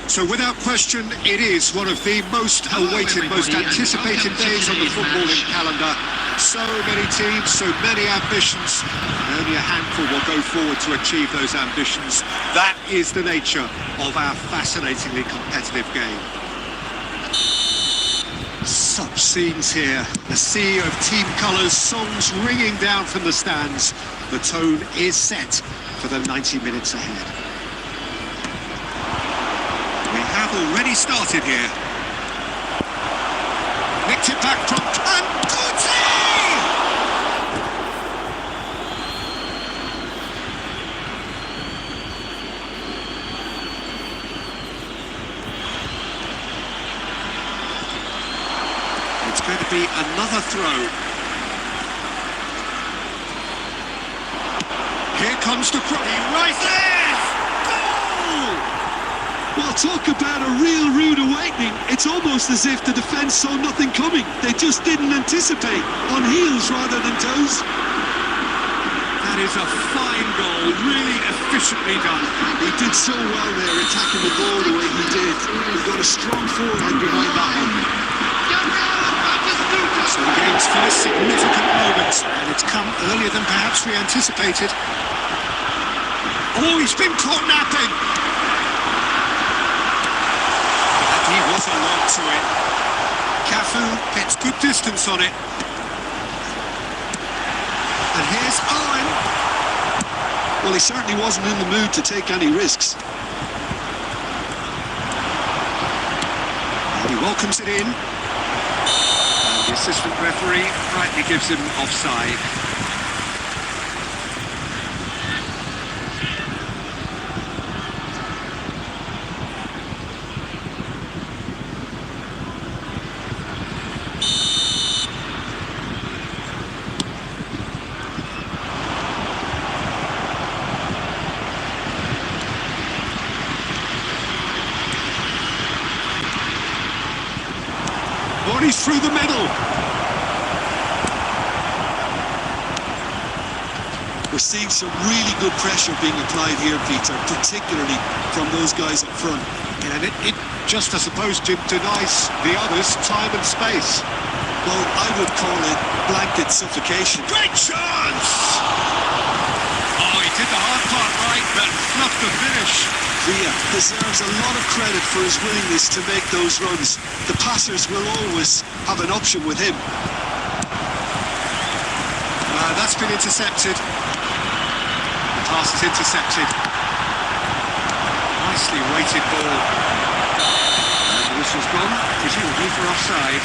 So without question, it is one of the most awaited, most anticipated days on the footballing calendar. So many teams, so many ambitions, and only a handful will go forward to achieve those ambitions. That is the nature of our fascinatingly competitive game. Such scenes here, a sea of team colours, songs ringing down from the stands. The tone is set for the 90 minutes ahead. We have already started here. Nicked it back from Guti! It's going to be another throw. Here comes the cross. Right there! Goal! Well, talk about a real rude awakening. It's almost as if the defence saw nothing coming. They just didn't anticipate. On heels rather than toes. That is a fine goal, really efficiently done. He did so well there, attacking the ball the way he did. He got a strong forehand behind that one. So the game's first significant moment, and it's come earlier than perhaps we anticipated. Oh, he's been caught napping! And he was alert to it. Cafu gets good distance on it. And here's Owen. Well, he certainly wasn't in the mood to take any risks. And he welcomes it in. The assistant referee rightly gives him offside. Bodies through the middle. We're seeing some really good pressure being applied here, Peter, particularly from those guys up front. And it just, I suppose, denies the others time and space. Well, I would call it blanket suffocation. Great chance! Oh, he did the hard part right, but not the finish. Villa deserves a lot of credit for his willingness to make those runs. The passers will always have an option with him. That's been intercepted. The pass is intercepted. Nicely weighted ball. And the whistle's gone, presumably for offside.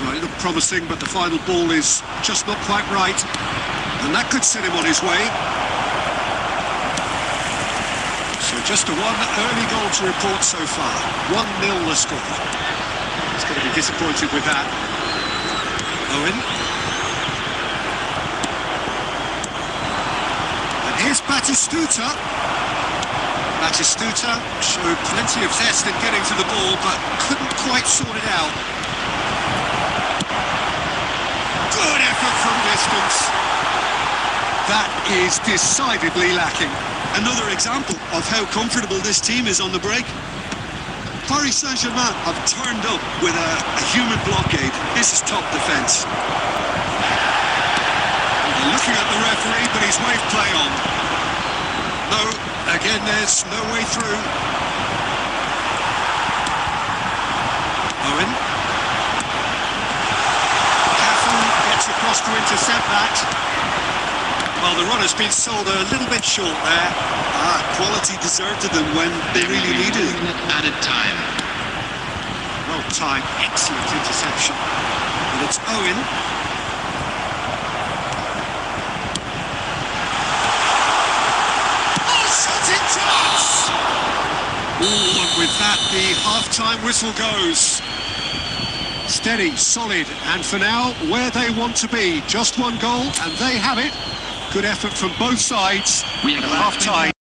Well, it looked promising, but the final ball is just not quite right, and that could set him on his way. So just a one early goal to report so far. 1-0 the score. He's going to be disappointed with that. Owen. And here's Batistuta. Batistuta showed plenty of zest in getting to the ball, but couldn't quite sort it out. Good effort from distance. That is decidedly lacking. Another example of how comfortable this team is on the break. Paris Saint-Germain have turned up with a human blockade. This is top defence. Looking at the referee, but he's waved play on. No, again, there's no way through. Owen. Cafu gets across to intercept that. Well, the runner's been sold a little bit short there. Quality deserted them when they really needed it. Added time. Well timed, excellent interception. And it's Owen. Oh, shooting chance! Ooh, and with that, the half-time whistle goes. Steady, solid, and for now, where they want to be. Just one goal, and they have it. Good effort from both sides. We At are half-time.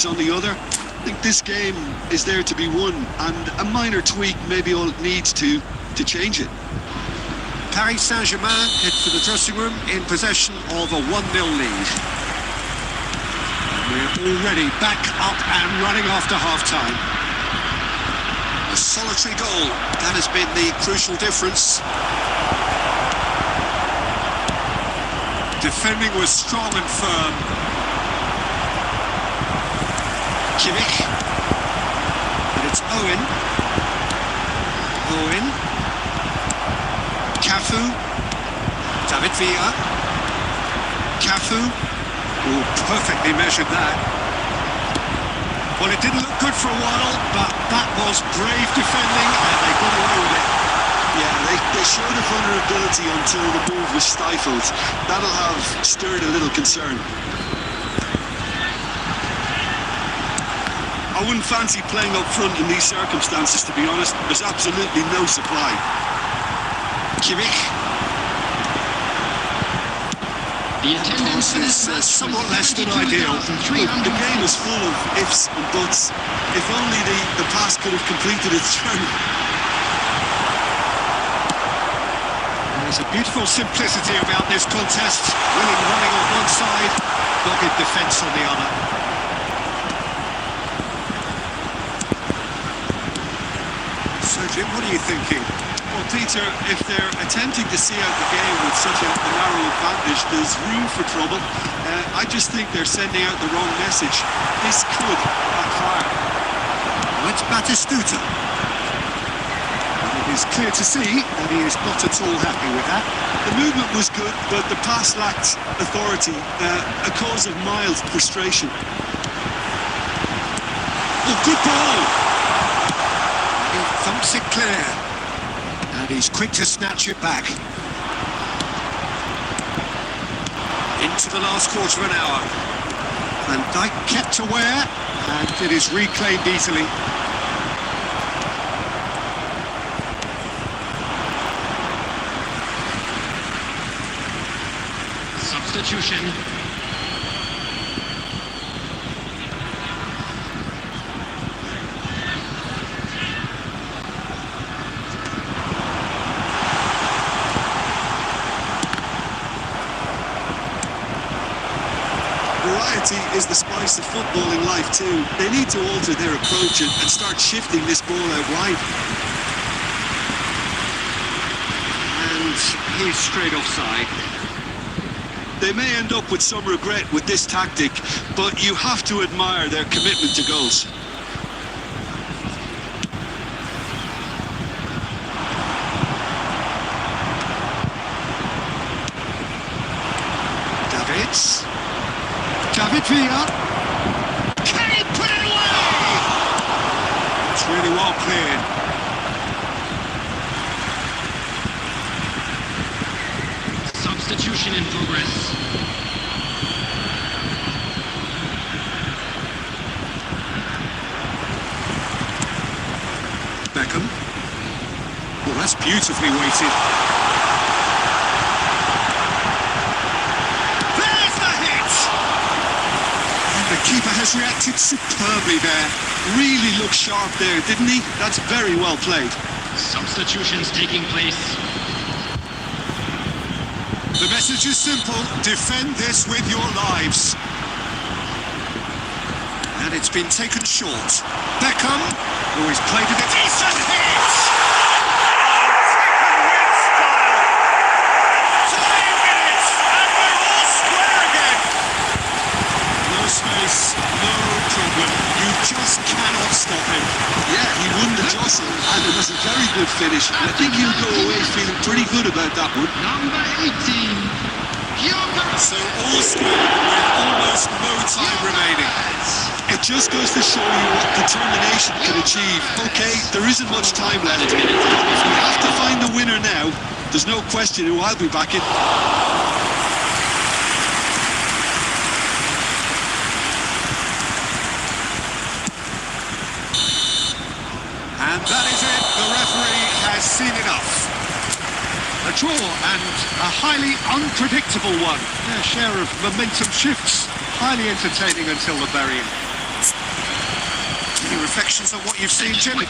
On the other, I think this game is there to be won, and a minor tweak maybe all it needs to change it. Paris Saint-Germain head for the dressing room in possession of a 1-0 lead. We're already back up and running after half-time. A solitary goal, that has been the crucial difference. Defending was strong and firm. Kimmich. But it's Owen. Cafu. David Villa. Cafu. Oh, perfectly measured that. Well, it didn't look good for a while, but that was brave defending, and they got away with it. Yeah, they showed a vulnerability until the move was stifled. That'll have stirred a little concern. I wouldn't fancy playing up front in these circumstances, to be honest. There's absolutely no supply. Kimmich. The attendance is somewhat less than ideal. The game is full of ifs and buts. If only the pass could have completed its journey. There's a beautiful simplicity about this contest. Willing running on one side, dogged defence on the other. So, Jim, what are you thinking? Well, Peter, if they're attempting to see out the game with such a narrow advantage, there's room for trouble. I just think they're sending out the wrong message. This could backfire. Well, it's Batistuta. It is clear to see that he is not at all happy with that. The movement was good, but the pass lacked authority, a cause of mild frustration. Oh, good ball! He thumps it clear. And he's quick to snatch it back. Into the last quarter of an hour. Van Dijk kept aware, and it is reclaimed easily. substitution. Variety is the spice of footballing life too. They need to alter their approach and start shifting this ball out wide. And he's straight offside. They may end up with some regret with this tactic, but you have to admire their commitment to goals. David Villa. Can he put it away? It's really well cleared. Substitution in progress. Beckham. Well, that's beautifully weighted. There's the hit! And the keeper has reacted superbly there. Really looked sharp there, didn't he? That's very well played. Substitutions taking place. The message is simple: defend this with your lives. And it's been taken short. Beckham, who has played it a decent hit! Second win style! 5 minutes, and we're all square again! No space, no problem. You just cannot stop him. Yeah, he won the jostle, and it was a very good finish. I think he'll go away feeling pretty good about that one. Number 18. So all square with almost no time remaining. It just goes to show you what determination can achieve. Okay, there isn't much time left. If we have to find the winner now, there's no question who I'll be backing. seen enough. A draw and a highly unpredictable one. Their share of momentum shifts. Highly entertaining until the very end. Any reflections on what you've seen, Jim?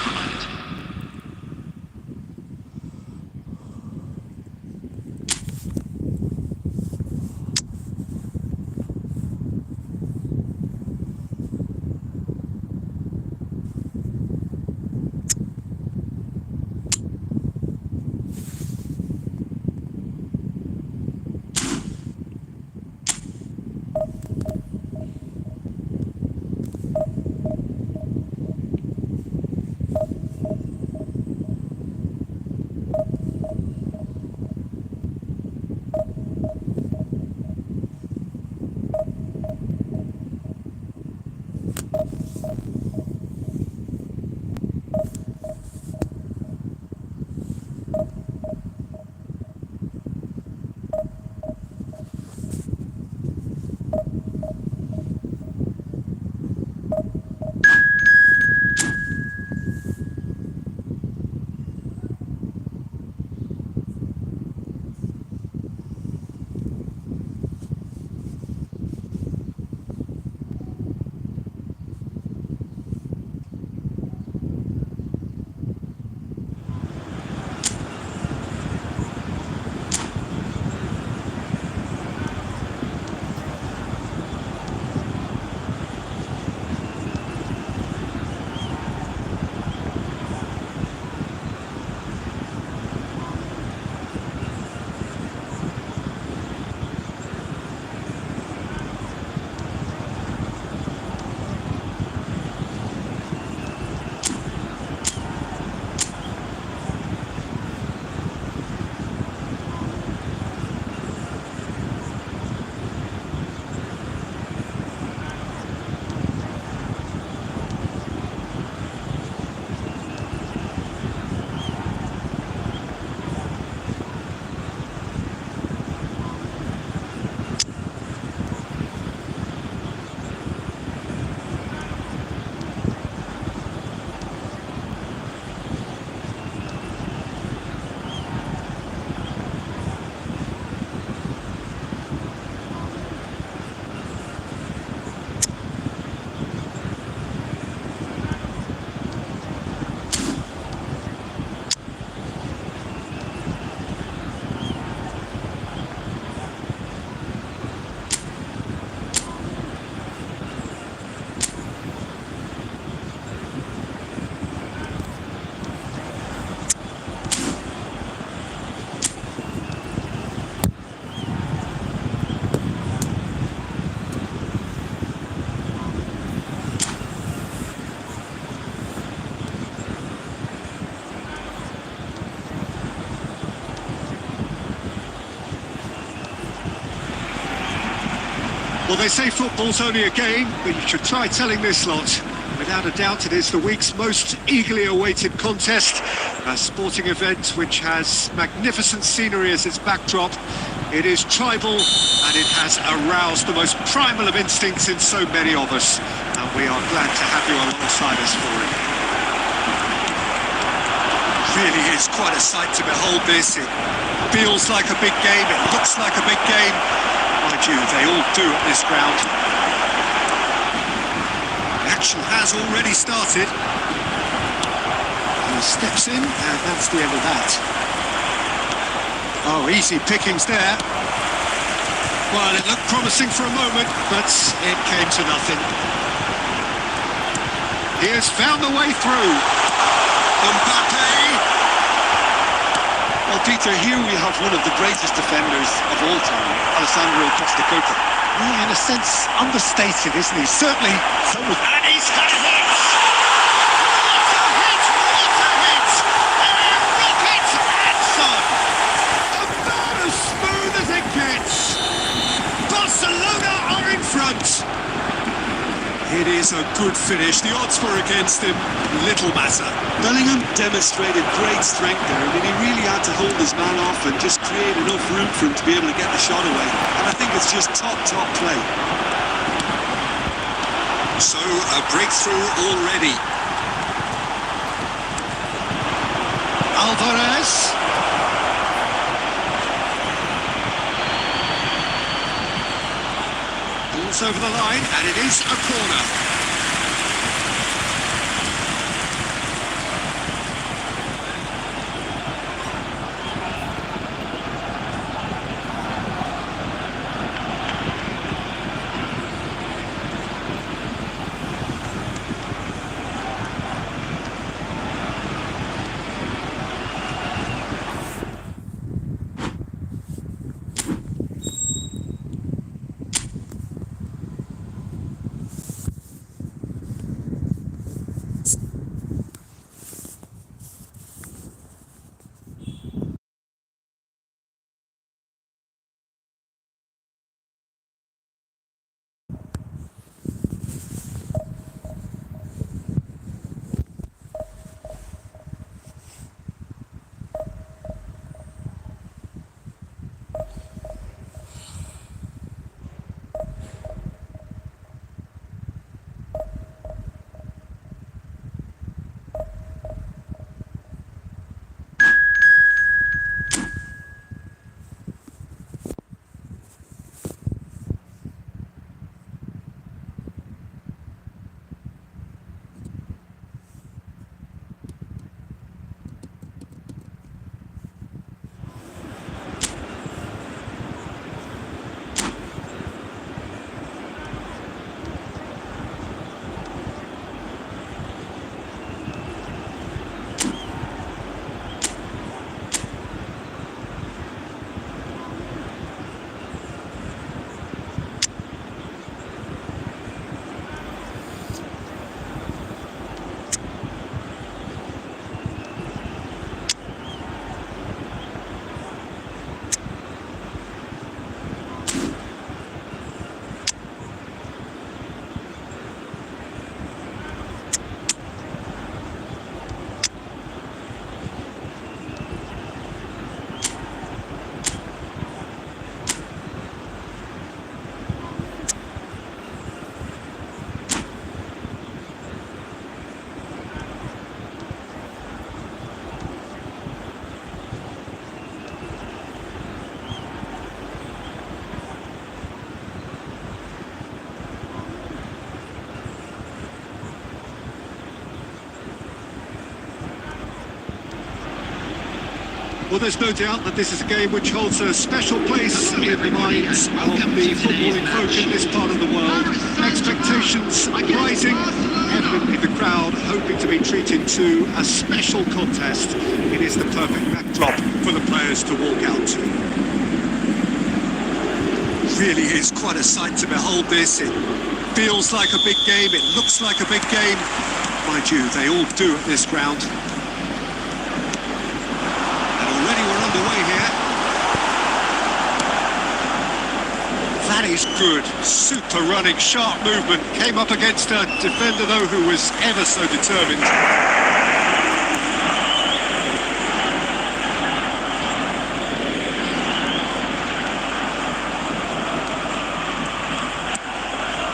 Well, they say football's only a game, but you should try telling this lot. Without a doubt, it is the week's most eagerly awaited contest. A sporting event which has magnificent scenery as its backdrop. It is tribal, and it has aroused the most primal of instincts in so many of us. And we are glad to have you alongside us for it. Really is quite a sight to behold this. It feels like a big game, it looks like a big game. Mind you, they all do at this ground. The action has already started. He steps in, and that's the end of that. Oh, easy pickings there. Well, it looked promising for a moment, but it came to nothing. He has found the way through. Mbappe! Well, Peter, here we have one of the greatest defenders of all time, Alessandro Costa. Well, in a sense, understated, isn't he? Certainly. And he's had it! What a hit! A rocket answer! About as smooth as it gets. Barcelona are in front. It is a good finish. The odds were against him. Little matter. Bellingham demonstrated great strength there. I mean, he really had to hold his man off and just create enough room for him to be able to get the shot away. And I think it's just top play. So, a breakthrough already. Alvarez. Ball's over the line, and it is a corner. Well, there's no doubt that this is a game which holds a special place in the minds of the footballing folk in this part of the world. Expectations rising, evidently the crowd hoping to be treated to a special contest. It is the perfect backdrop for the players to walk out to. Really is quite a sight to behold this. It feels like a big game, it looks like a big game. Mind you, they all do at this ground. That is good, super running, sharp movement. Came up against a defender though who was ever so determined.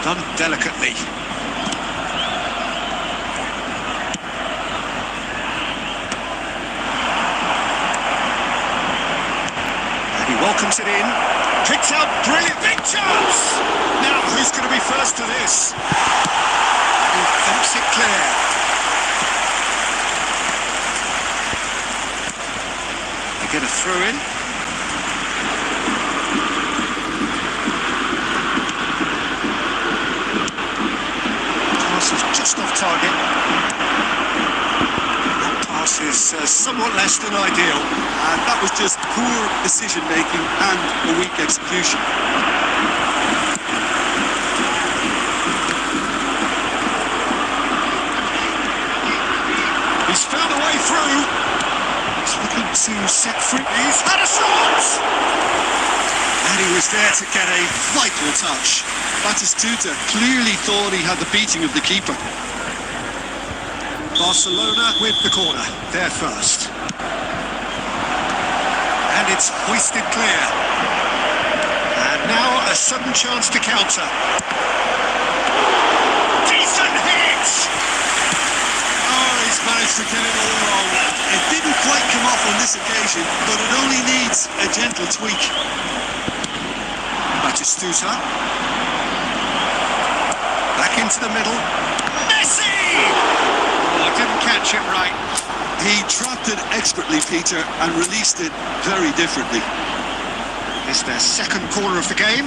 Done delicately. And he welcomes it in. Picks out, brilliant, big chance! Now, who's going to be first to this? He thumps it clear. They get a throw in. Pass is just off target. That pass is somewhat less than ideal. And that was just poor decision-making and a weak execution. He's found a way through. He's looking to set free. He's had a shot! And he was there to get a vital touch. Batistuta clearly thought he had the beating of the keeper. Barcelona with the corner. They're first. And it's hoisted clear. And now a sudden chance to counter. Decent hit! Oh, he's managed to get it all wrong. It didn't quite come off on this occasion, but it only needs a gentle tweak. Batistuta. Back into the middle. Messi! Oh, didn't catch it right. He trapped it expertly, Peter, and released it very differently. It's their second corner of the game.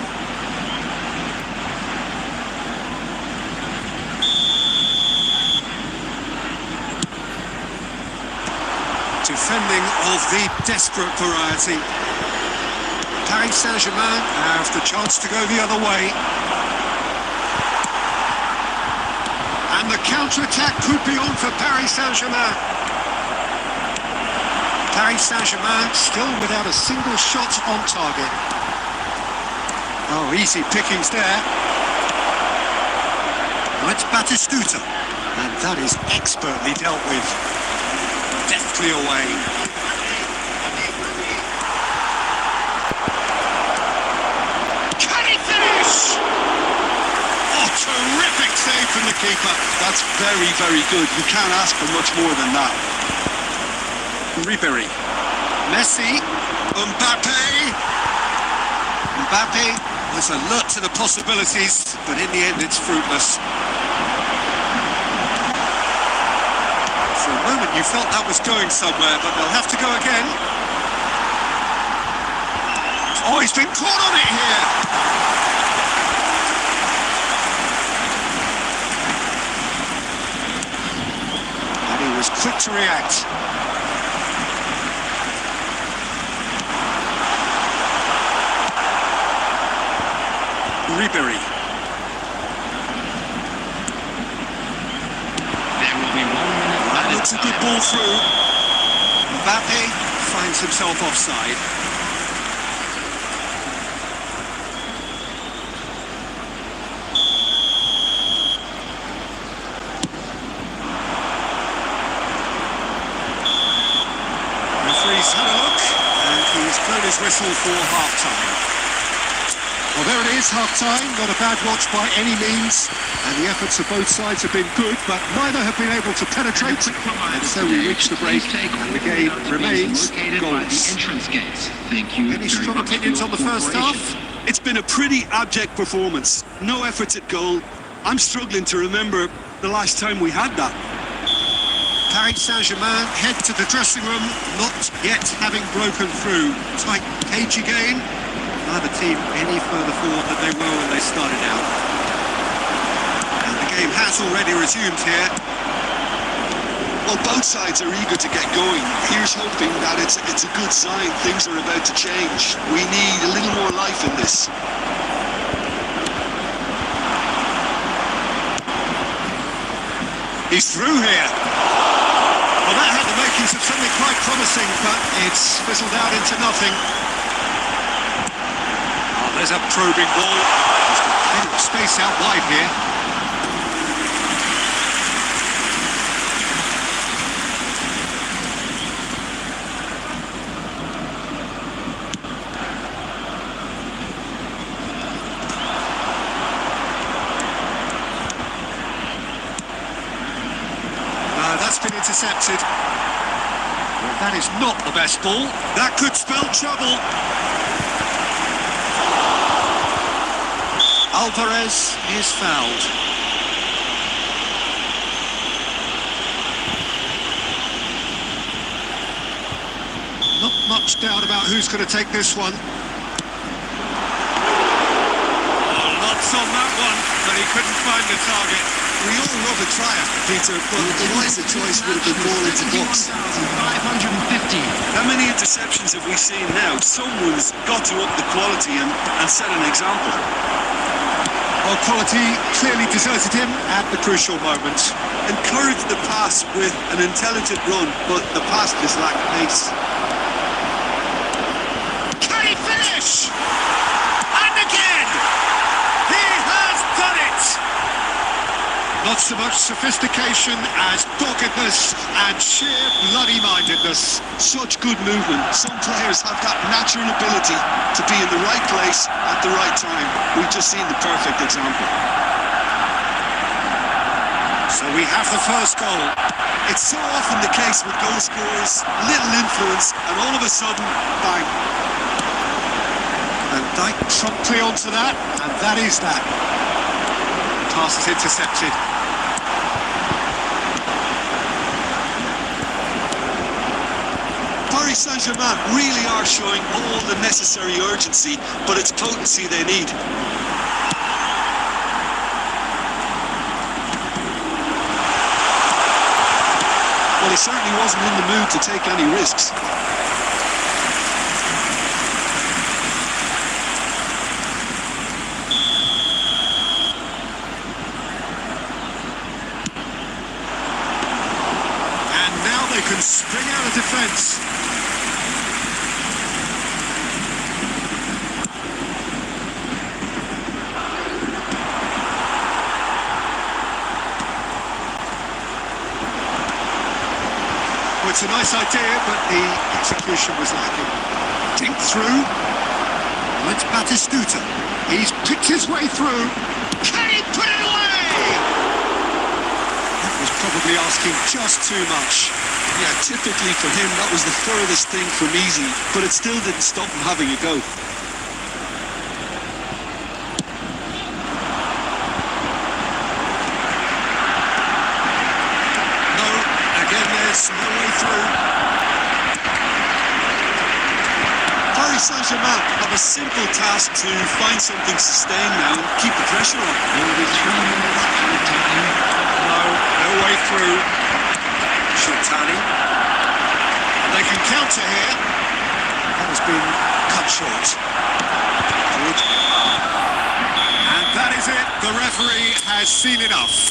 Defending of the desperate variety. Paris Saint-Germain have the chance to go the other way. And the counter-attack could be on for Paris Saint-Germain. Paris Saint-Germain still without a single shot on target. Oh, easy pickings there. Well, it's Batistuta. And that is expertly dealt with. Deftly away. Can he finish? Oh, terrific save from the keeper. That's very, very good. You can't ask for much more than that. Ribéry. Messi. Mbappe. Mbappe. There's alert to the possibilities, but in the end it's fruitless. For a moment you felt that was going somewhere, but they'll have to go again. Oh, he's been caught on it here! And he was quick to react. Ribéry. That looks a good ball through. Mbappe finds himself offside. Referee's had a look and he's blown his whistle for half-time. Well, there it is, half-time. Not a bad watch by any means. And the efforts of both sides have been good, but neither have been able to penetrate. And so we reach the break, and the game remains goalless. Any strong opinions on the first half? It's been a pretty abject performance. No efforts at goal. I'm struggling to remember the last time we had that. Paris Saint-Germain head to the dressing room, not yet having broken through. Tight, cagey game. Neither team any further forward than they were when they started out. And the game has already resumed here. Well, both sides are eager to get going. Here's hoping that it's a good sign. Things are about to change. We need a little more life in this. He's through here. Well, that had the makings of something quite promising, but it's fizzled out into nothing. There's a probing ball. There's plenty of space out wide here. That's been intercepted. Well, that is not the best ball. That could spell trouble. Alvarez is fouled. Not much doubt about who's going to take this one. Oh, lots on that one, but he couldn't find the target. We all love a triumph, Peter, but the wiser choice would have been ball into box. 550. How many interceptions have we seen now? Someone's got to up the quality and set an example. Well, quality clearly deserted him at the crucial moment. Encouraged the pass with an intelligent run, but the pass just lacked pace. Can he finish? And again! He has done it! Not so much sophistication as doggedness and sheer bloody-mindedness. Such good movement. Some players have that natural ability to be in the right place at the right time. We've just seen the perfect example. So we have the first goal. It's so often the case with goal scorers, little influence, and all of a sudden, bang. And Dyke promptly onto that, and that is that. Pass is intercepted. Paris Saint-Germain really are showing all the necessary urgency, but it's potency they need. Well, he certainly wasn't in the mood to take any risks. And now they can spring out of defence. Well, it's a nice idea, but the execution was lacking. Dinked through. Well, it's Batistuta. He's picked his way through. Can he put it away? That was probably asking just too much. Yeah, typically for him, that was the furthest thing from easy, but it still didn't stop him having a go. There's no way through. Paris Saint-Germain have a simple task to find something sustained now and keep the pressure on. No way through. Shotani. They can counter here. That has been cut short. Good. And that is it. The referee has seen enough.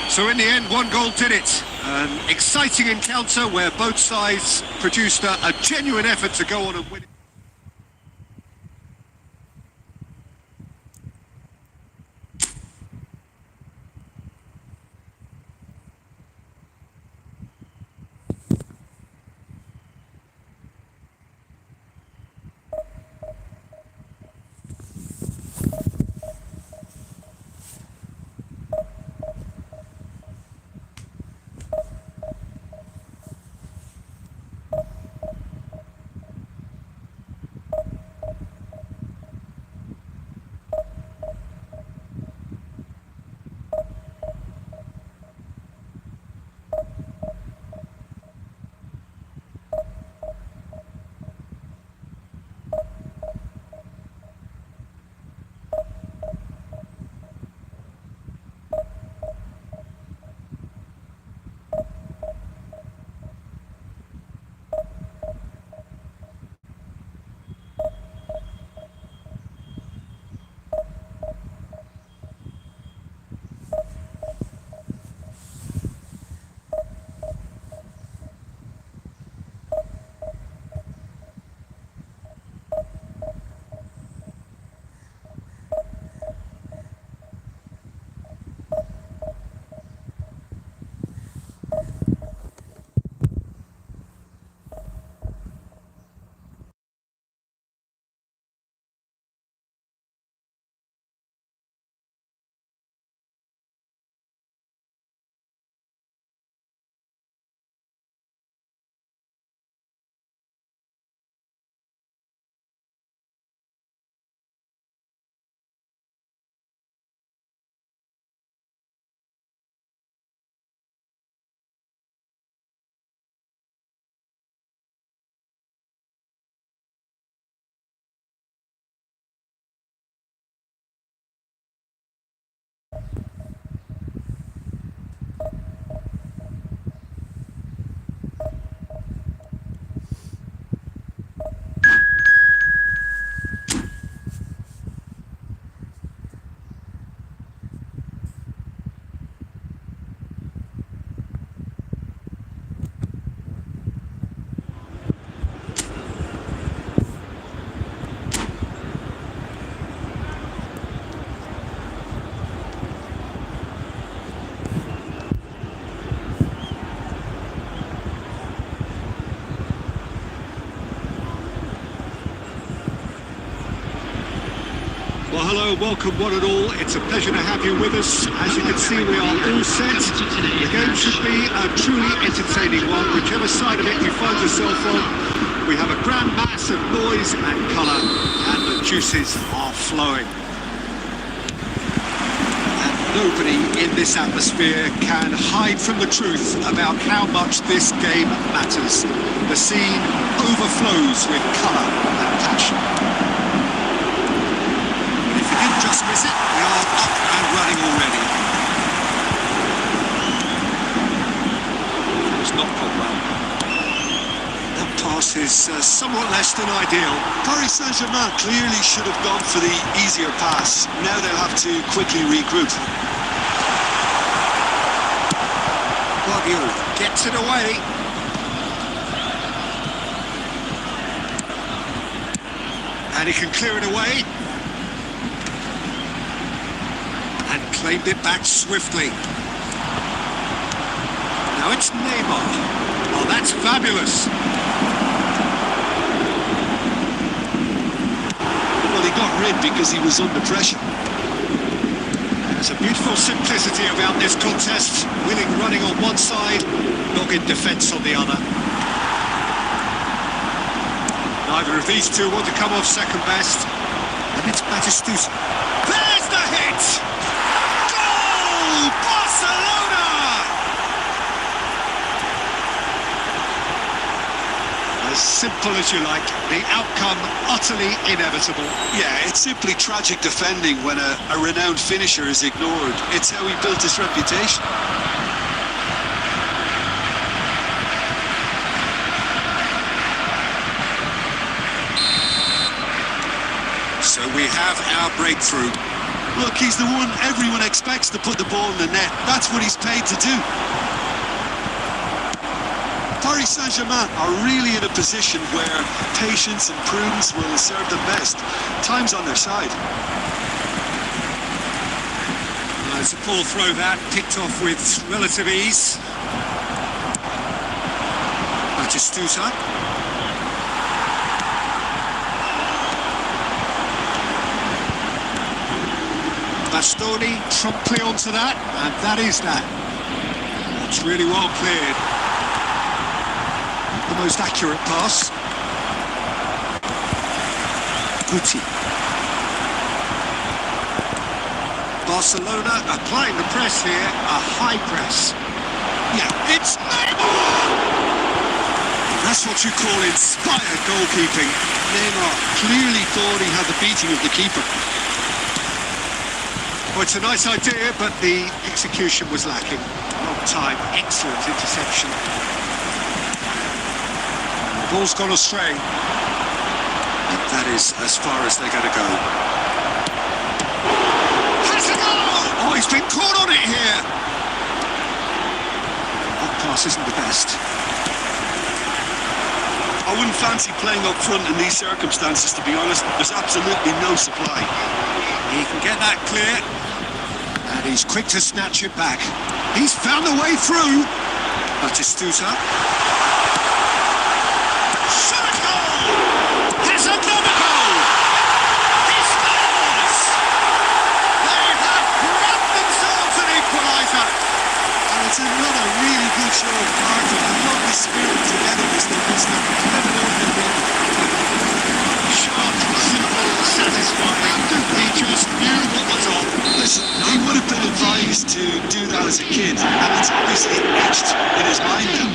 So in the end, one goal did it. An exciting encounter where both sides produced a genuine effort to go on and win it. Well, hello, welcome one and all. It's a pleasure to have you with us. As you can see, we are all set. The game should be a truly entertaining one, whichever side of it you find yourself on. We have a grand mass of noise and colour, and the juices are flowing. And nobody in this atmosphere can hide from the truth about how much this game matters. The scene overflows with colour and passion. Just miss it. We are up and running already. It's not gone well. That pass is somewhat less than ideal. Paris Saint-Germain clearly should have gone for the easier pass. Now they'll have to quickly regroup. Guardiola gets it away. And he can clear it away. And claimed it back swiftly. Now it's Neymar. Oh, that's fabulous. Well, he got rid because he was under pressure. There's a beautiful simplicity about this contest. Winning running on one side, dogged defence on the other. Neither of these two want to come off second best. And it's Batistuta. There's the hit! Barcelona! As simple as you like, the outcome utterly inevitable. Yeah, it's simply tragic defending when a renowned finisher is ignored. It's how he built his reputation. So we have our breakthrough. Look, he's the one everyone expects to put the ball in the net. That's what he's paid to do. Paris Saint-Germain are really in a position where patience and prudence will serve them best. Time's on their side. It's a poor throw that, picked off with relative ease. Batistuta. Bastoni promptly onto that, and that is that. It's really well cleared. The most accurate pass. Guti. Barcelona applying the press here, a high press. Yeah, it's Neymar! That's what you call inspired goalkeeping. Neymar clearly thought he had the beating of the keeper. Well, it's a nice idea, but the execution was lacking. Long time, excellent interception. The ball's gone astray. And that is as far as they're going to go. Has a goal! Oh, he's been caught on it here. That pass isn't the best. I wouldn't fancy playing up front in these circumstances, to be honest. There's absolutely no supply. He can get that clear. And he's quick to snatch it back. He's found a way through. Batistuta. Shot a goal! Has another goal! He scores! They have grabbed themselves an equaliser. And it's another really good show of heart and a lovely spirit togetherness that was the clever over the sharp, simple, satisfying. He just knew what was on. Listen, he would have been advised to do that as a kid, and it's obviously etched in his mind now.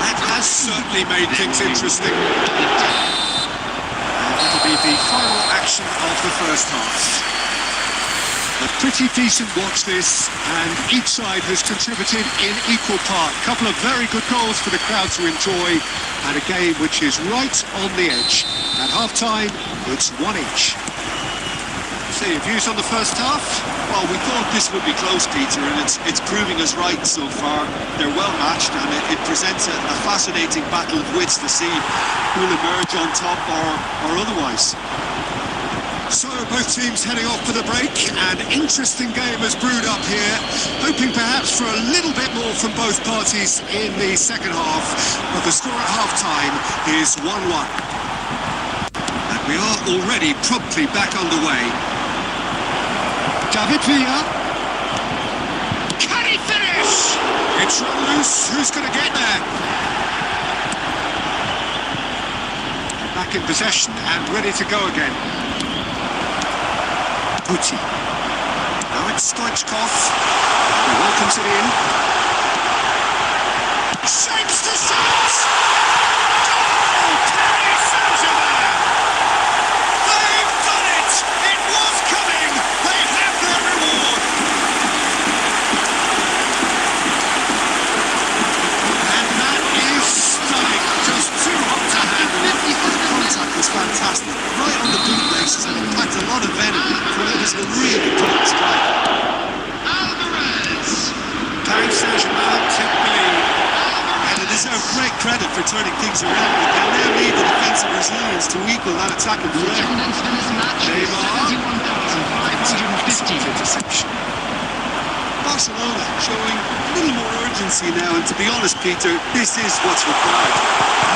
That has certainly made things interesting. And that'll be the final action of the first half. A pretty decent watch this, and each side has contributed in equal part. A couple of very good goals for the crowd to enjoy, and a game which is right on the edge. At half-time, it's 1 each. So your views on the first half? Well, we thought this would be close, Peter, and it's proving us right so far. They're well matched, and it presents a fascinating battle of wits to see who will emerge on top or otherwise. So both teams heading off for the break. An interesting game has brewed up here, hoping perhaps for a little bit more from both parties in the second half. But the score at half-time is 1-1. And We are already promptly back underway. David Villa. Can he finish? It's run loose. Who's going to get there? Back in possession and ready to go again. Guti. Now it's Stoichkov. He welcomes it in. Shapes to shot! Goal! Paris Saint-Germain! They've done it! It was coming! They have their reward! And that is stunning. Just too hot to handle. The contact was fantastic, right on the bootlaces, and it packed a lot of venom, for it was a really good strike. Alvarez! Paris Saint-Germain take the lead. And they deserve great credit for turning things around, but they'll now need the defensive resilience to equal that attacking threat. Attendance for this match is 71,550. Interception. Barcelona showing a little more urgency now, and to be honest, Peter, this is what's required.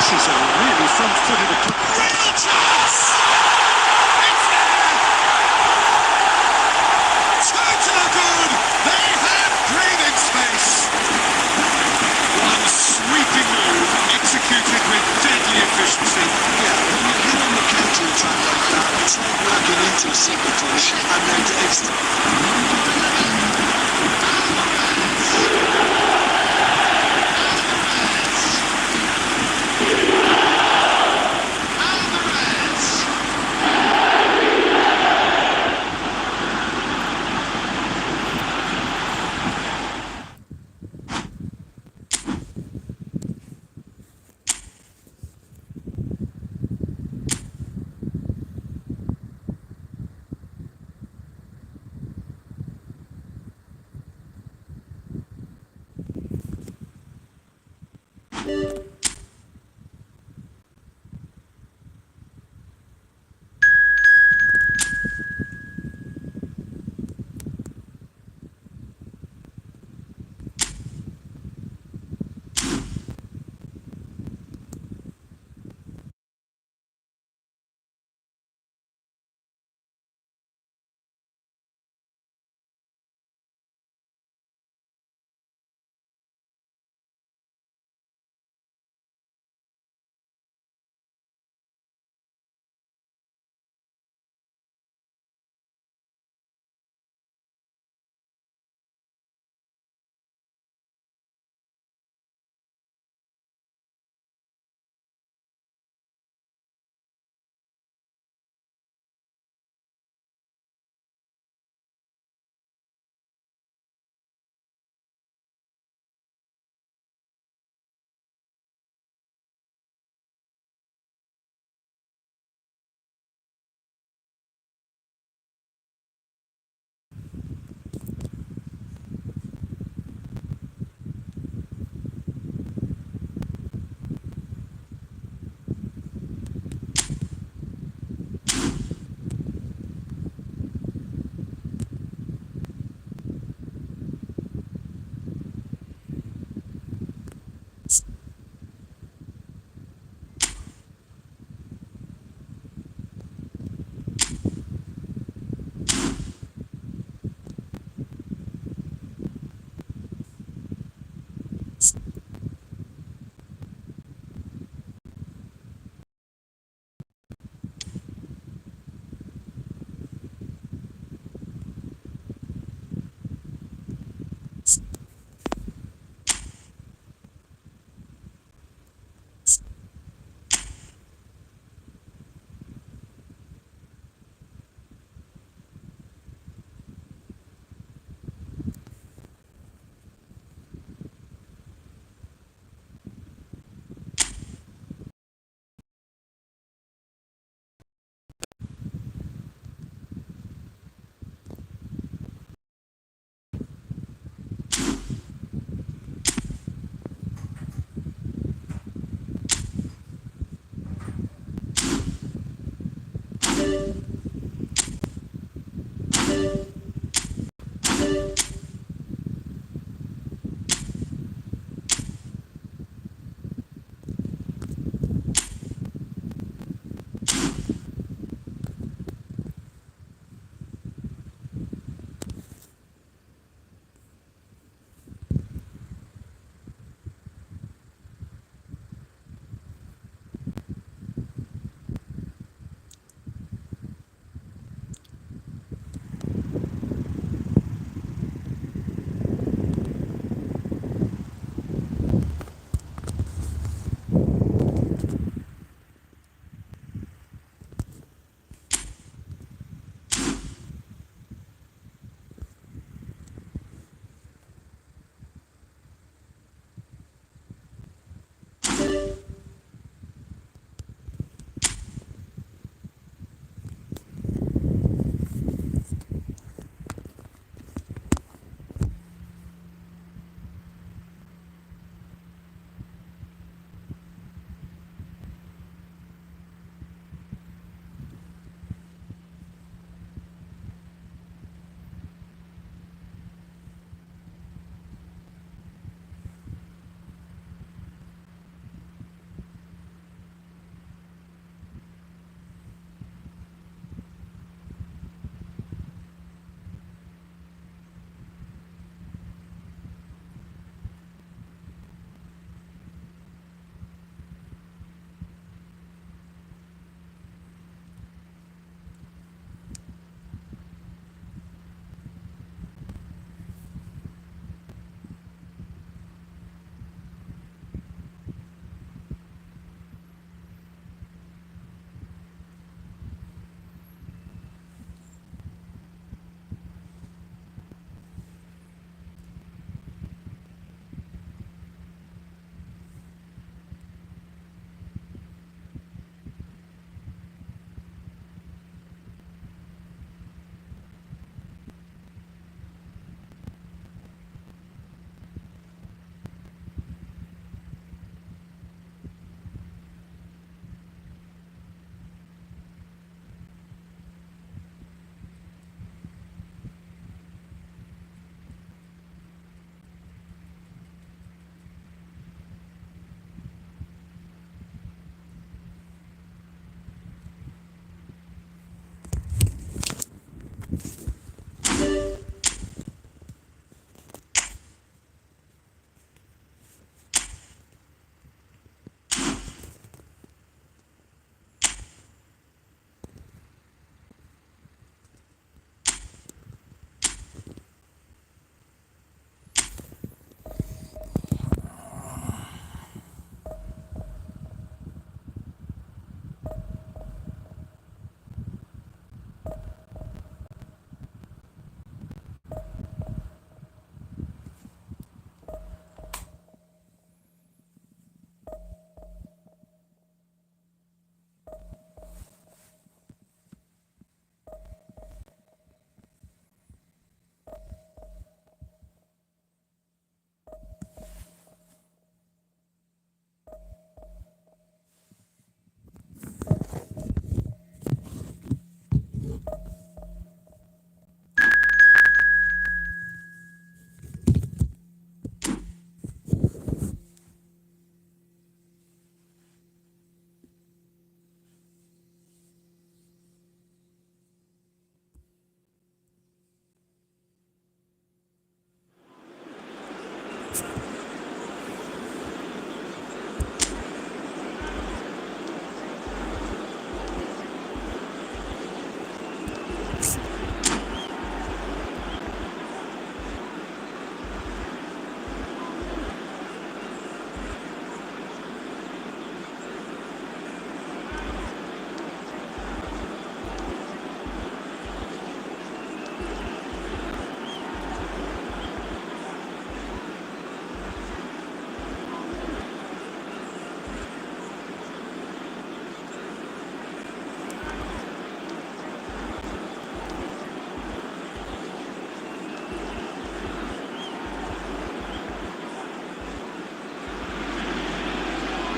This is a really front-footed approach. Real chance! It's there! Total good! They have breathing space! One sweeping move, executed with deadly efficiency. Yeah, when you hit on the counter-attack like that, it's like working into a super clutch, and they're tasty.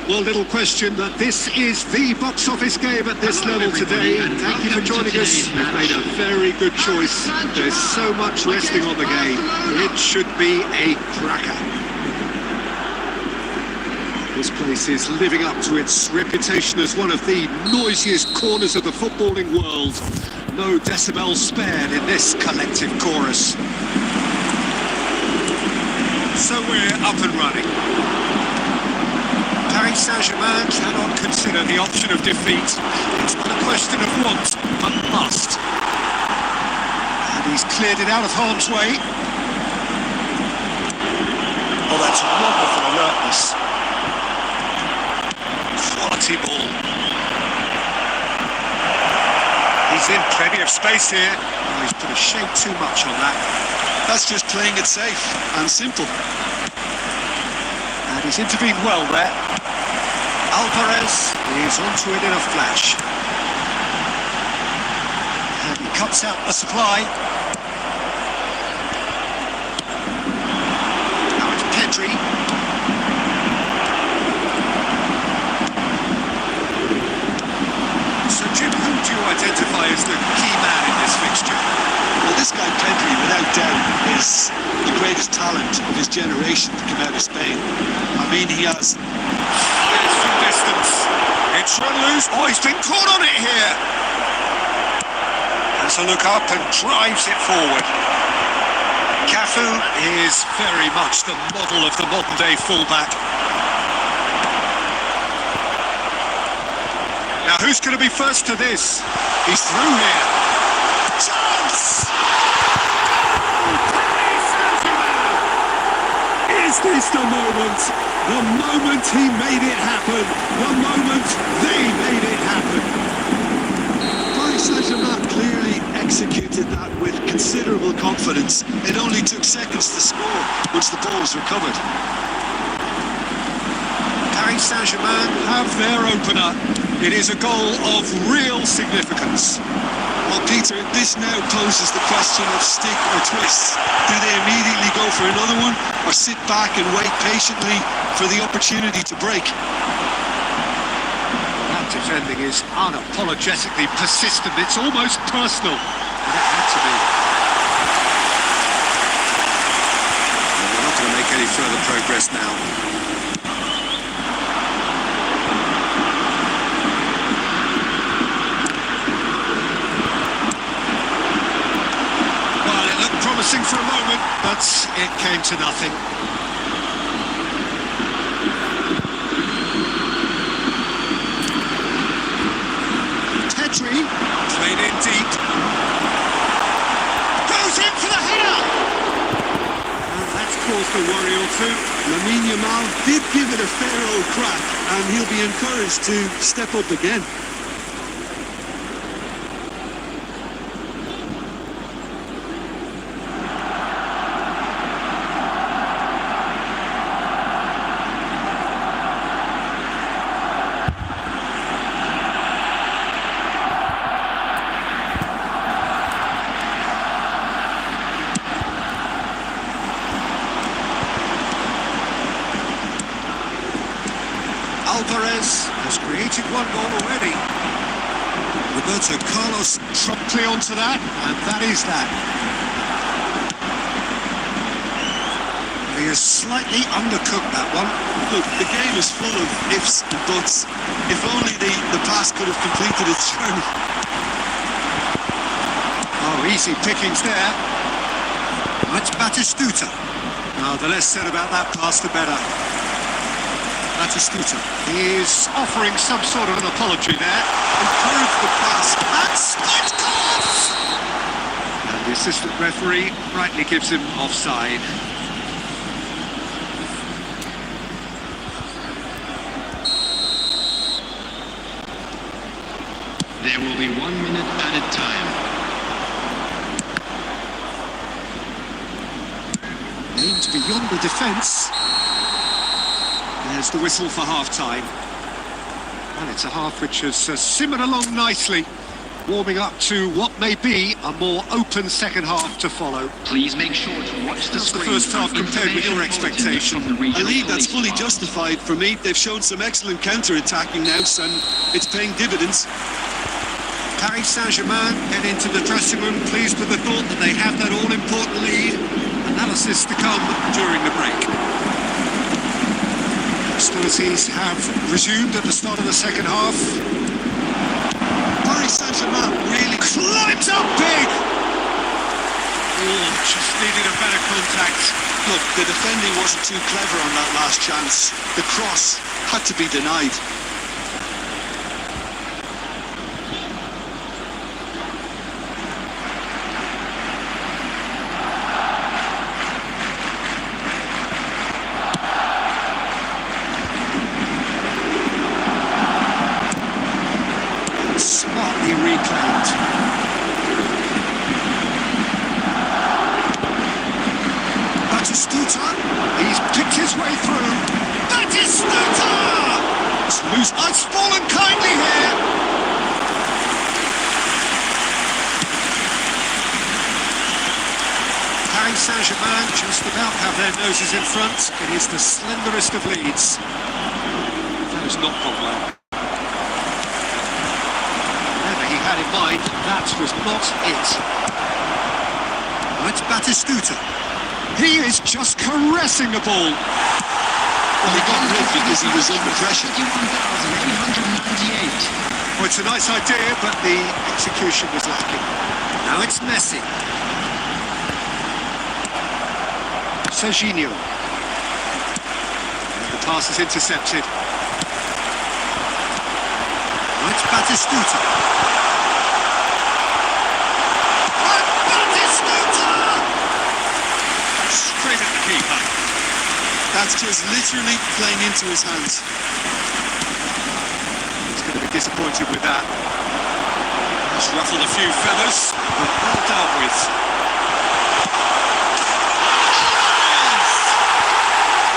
Well, little question that this is the box office game at this level today. Thank you for joining us. You've made a very good choice. There's so much resting on the game. It should be a cracker. This place is living up to its reputation as one of the noisiest corners of the footballing world. No decibel spared in this collective chorus. So we're up and running. Paris Saint-Germain cannot consider the option of defeat. It's not a question of want, but must. And he's cleared it out of harm's way. Oh, that's wonderful alertness. Quality ball. He's in plenty of space here. Oh, he's put a shade too much on that. That's just playing it safe and simple. And he's intervened well there. Alvarez is onto it in a flash. And he cuts out the supply. Now it's Pedri. So Jim, who do you identify as the key man in this fixture? Well, this guy Pedri, without doubt, is the greatest talent of his generation to come out of Spain. I mean, he has... From distance. It's run loose. Oh, he's been caught on it here. Has a look up and drives it forward. Cafu is very much the model of the modern-day fullback. Now, who's going to be first to this? He's through here. Chance! Is this the moment? The moment he made it happen. The moment they made it happen. Paris Saint-Germain clearly executed that with considerable confidence. It only took seconds to score once the ball was recovered. Paris Saint-Germain have their opener. It is a goal of real significance. Well, Peter, this now poses the question of stick or twist. Do they immediately go for another one, or sit back and wait patiently for the opportunity to break? That defending is unapologetically persistent. It's almost personal. And it had to be. And we're not going to make any further progress now. For a moment, but it came to nothing. Pedri played in deep. Goes in for the header! And that's caused a worry or two. Lamine Yamal did give it a fair old crack, and he'll be encouraged to step up again. Alvarez has created one goal already. Roberto Carlos promptly onto that, and that is that. He has slightly undercooked that one. Look, the game is full of ifs and buts. If only the pass could have completed its journey. Oh, easy pickings there. That's Batistuta. Now, the less said about that pass, the better. Batistuta is offering some sort of an apology there. Improved the pass. And split course! And the assistant referee rightly gives him offside. There will be 1 minute added time. Aimed beyond the defence. There's the whistle for half-time. And it's a half which has simmered along nicely. warming up to what may be a more open second half to follow. Please make sure to watch the How's the screen. first half compared with your expectation? A lead that's fully justified for me. They've shown some excellent counter-attacking nous, and it's paying dividends. Paris Saint-Germain head into the dressing room pleased with the thought that they have that all-important lead. Analysis to come during the break. Hostilities have resumed at the start of the second half. Paris Saint-Germain really Climbs up big! Oh, just needed a better contact. Look, the defending wasn't too clever on that last chance. The cross had to be denied. Smartly reclaimed. Batistuta, he's picked his way through. Batistuta! It's loose. Oh, it's fallen kindly here. Paris Saint-Germain just about have their noses in front. It is the slenderest of leads. That has not gone well. He had in mind, that was not it. It's Batistuta. He is just caressing the ball. Well, he got rid because he was under pressure. 51,898. Well, it's a nice idea, but the execution was lacking. Now it's Messi. Serginho. And the pass is intercepted. Now it's Batistuta. Straight at the keeper. That's just literally playing into his hands. He's going to be disappointed with that. He's ruffled a few feathers, but well dealt with.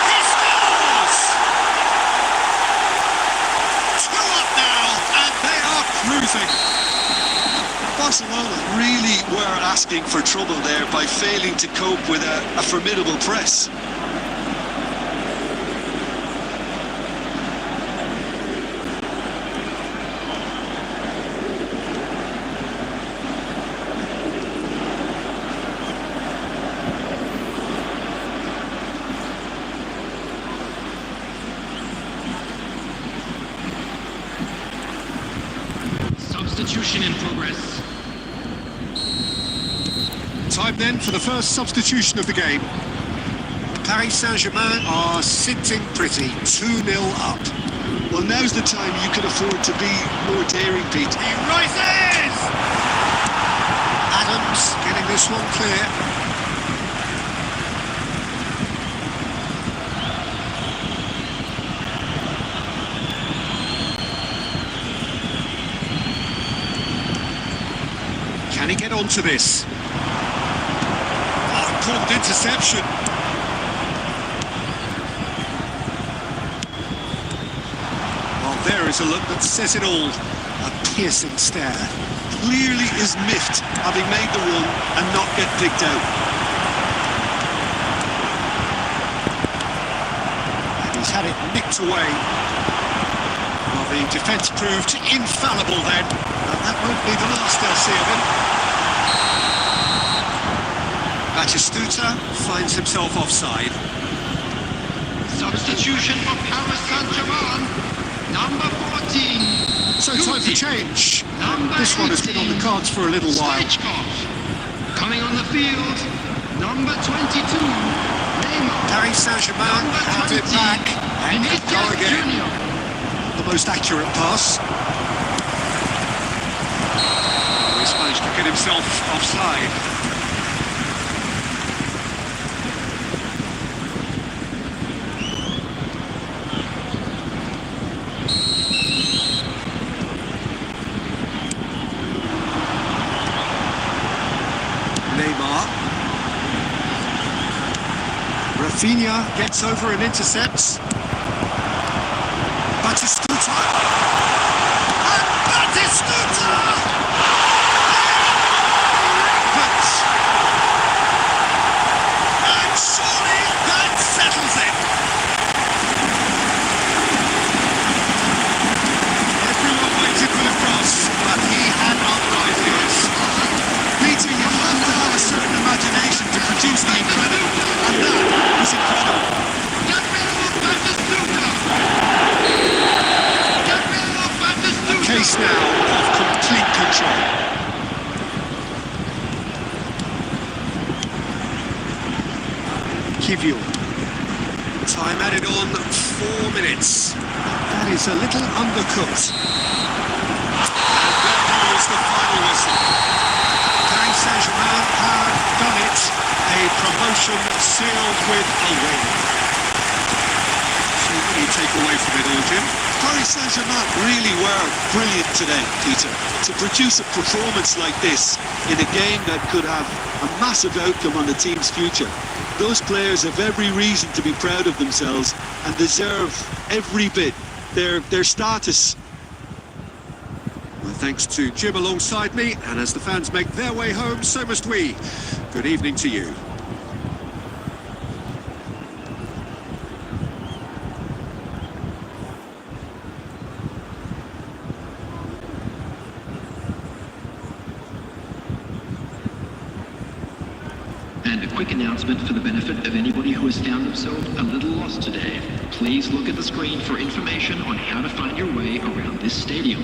He scores! 2 up now, and they are cruising. Barcelona really were asking for trouble there by failing to cope with a formidable press. Substitution in progress. Time then for the first substitution of the game. Paris Saint-Germain are sitting pretty, 2-0 up. Well, now's the time you could afford to be more daring, Pete. He rises! Adams getting this one clear. Can he get onto this? Oh, important interception. Well, there is a look that says it all. A piercing stare. Clearly is miffed, having made the run and not get picked out. And he's had it nicked away. Well, the defence proved infallible then. And that won't be the last they'll see of him. Batistuta finds himself offside. Substitution for Paris Saint-Germain. Number 14. So time for change. Number This one has been on the 18. cards for a little while. Stoichkov. Coming on the field. Number 22. Neymar. Paris Saint-Germain Number have it 20. back and go Vinicius again. Junior. The most accurate pass. Oh, he's managed to get himself offside. Neymar. Rafinha gets over and intercepts. Batistuta. And Batistuta! give you? Time added on 4 minutes. That is a little undercooked. And there goes the final whistle. Paris Saint-Germain have done it. A promotion sealed with a win. So what do you take away from it all, Jim? Paris Saint-Germain really were brilliant today, Peter. To produce a performance like this in a game that could have a massive outcome on the team's future. Those players have every reason to be proud of themselves and deserve every bit their status. Well, thanks to Jim alongside me, and as the fans make their way home, so must we. Good evening to you. And a quick announcement for the benefit of anybody who has found themselves a little lost today. Please look at the screen for information on how to find your way around this stadium.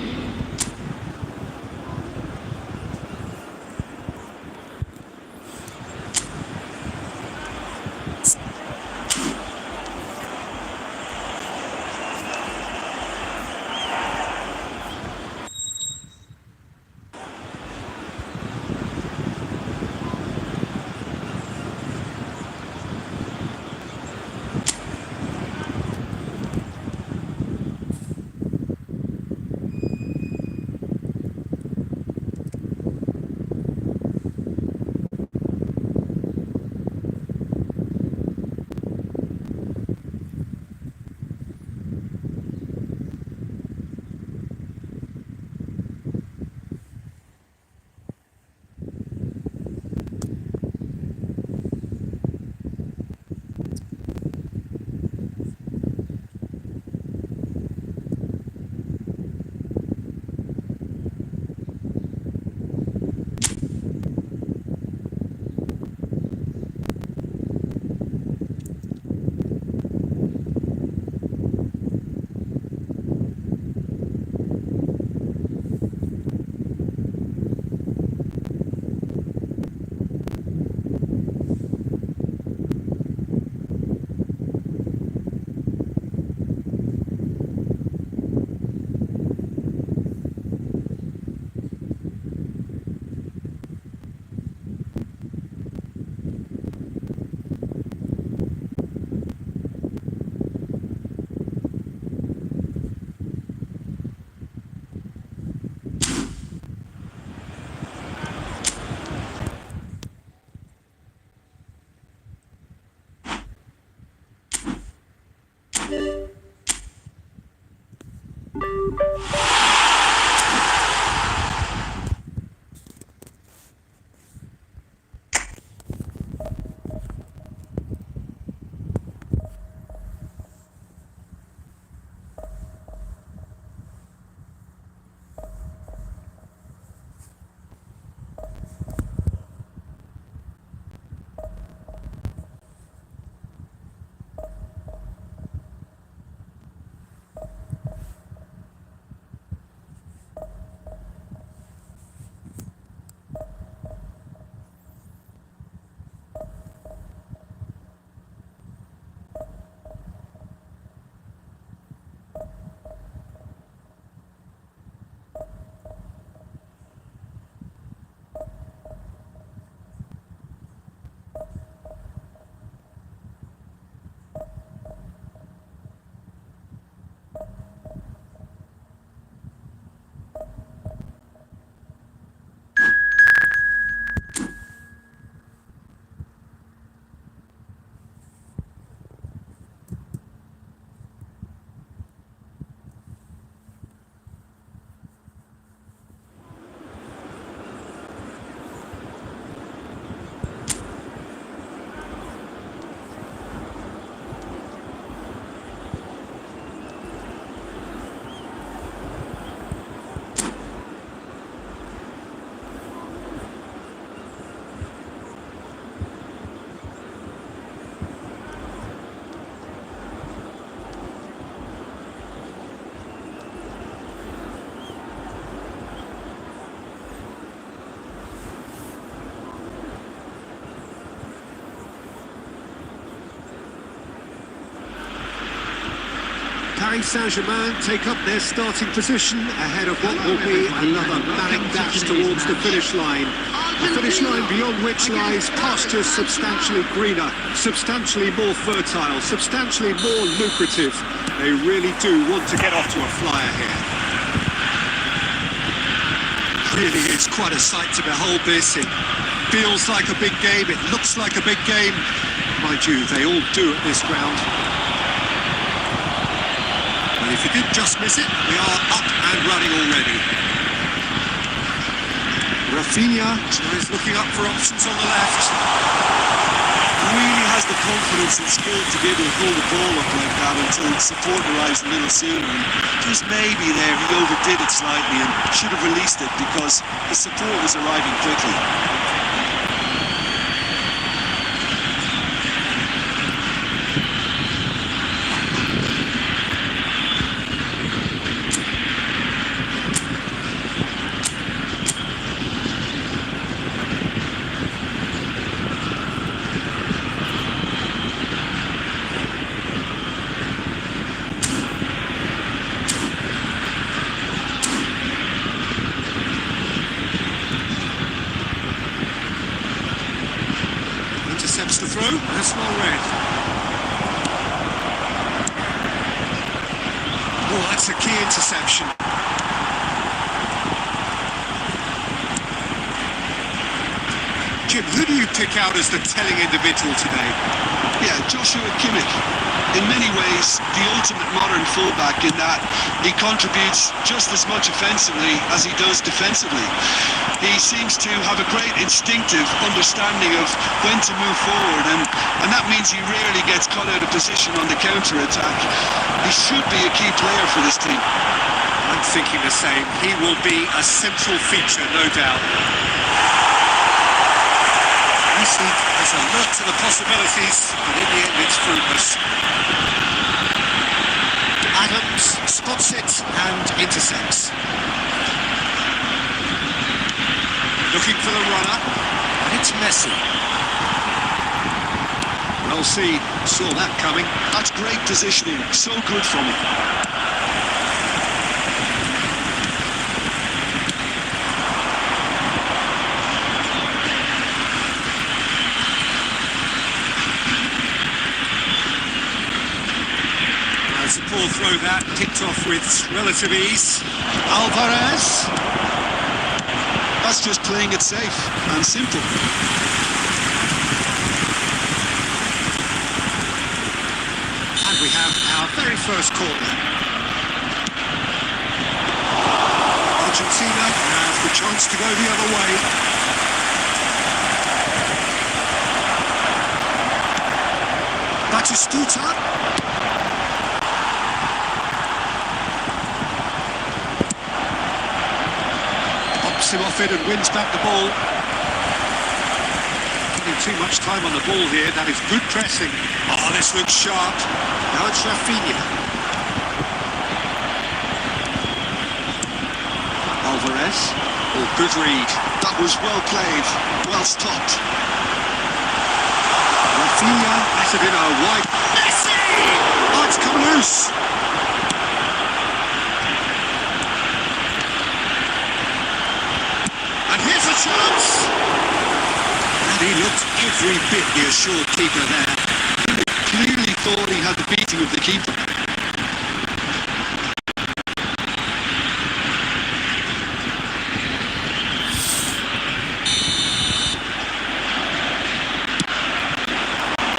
Paris Saint-Germain take up their starting position ahead of what will be another manic dash towards the finish line. The finish line beyond which lies pastures substantially greener, substantially more fertile, substantially more lucrative. They really do want to get off to a flyer here. Really is quite a sight to behold this. It feels like a big game, it looks like a big game. Mind you, they all do at this ground. And if you did just miss it, we are up and running already. Rafinha is looking up for options on the left. Really has the confidence and skill to be able to hold the ball up like that until support arrives a little sooner. And just maybe there he overdid it slightly and should have released it because the support was arriving quickly. Intercepts the throw, that's well read. Oh, that's a key interception. Jim, who do you pick out as the telling individual today? Yeah, Joshua Kimmich. In many ways, the ultimate modern fullback in that he contributes just as much offensively as he does defensively. He seems to have a great instinctive understanding of when to move forward, and that means he rarely gets caught out of position on the counter-attack. He should be a key player for this team. I'm thinking the same. He will be a central feature, no doubt. Messi is alert to the possibilities, but in the end it's fruitless. Adams spots it and intercepts. Looking for the runner, and it's Messi. Well seen, saw that coming. That's great positioning, so good from him. That's a poor throw that, kicked off with relative ease. Alvarez. That's just playing it safe and simple. And we have our very first corner. Argentina has the chance to go the other way. Batistuta. Him off it and wins back the ball. Giving too much time on the ball here. That is good pressing. Oh, this looks sharp. Now it's Rafinha. Alvarez. Oh, good read. That was well played, well stopped. Rafinha has it in a wide. Messi! Oh, it's come loose. And here's a chance! And he looked every bit the assured keeper there. He clearly thought he had the beating of the keeper.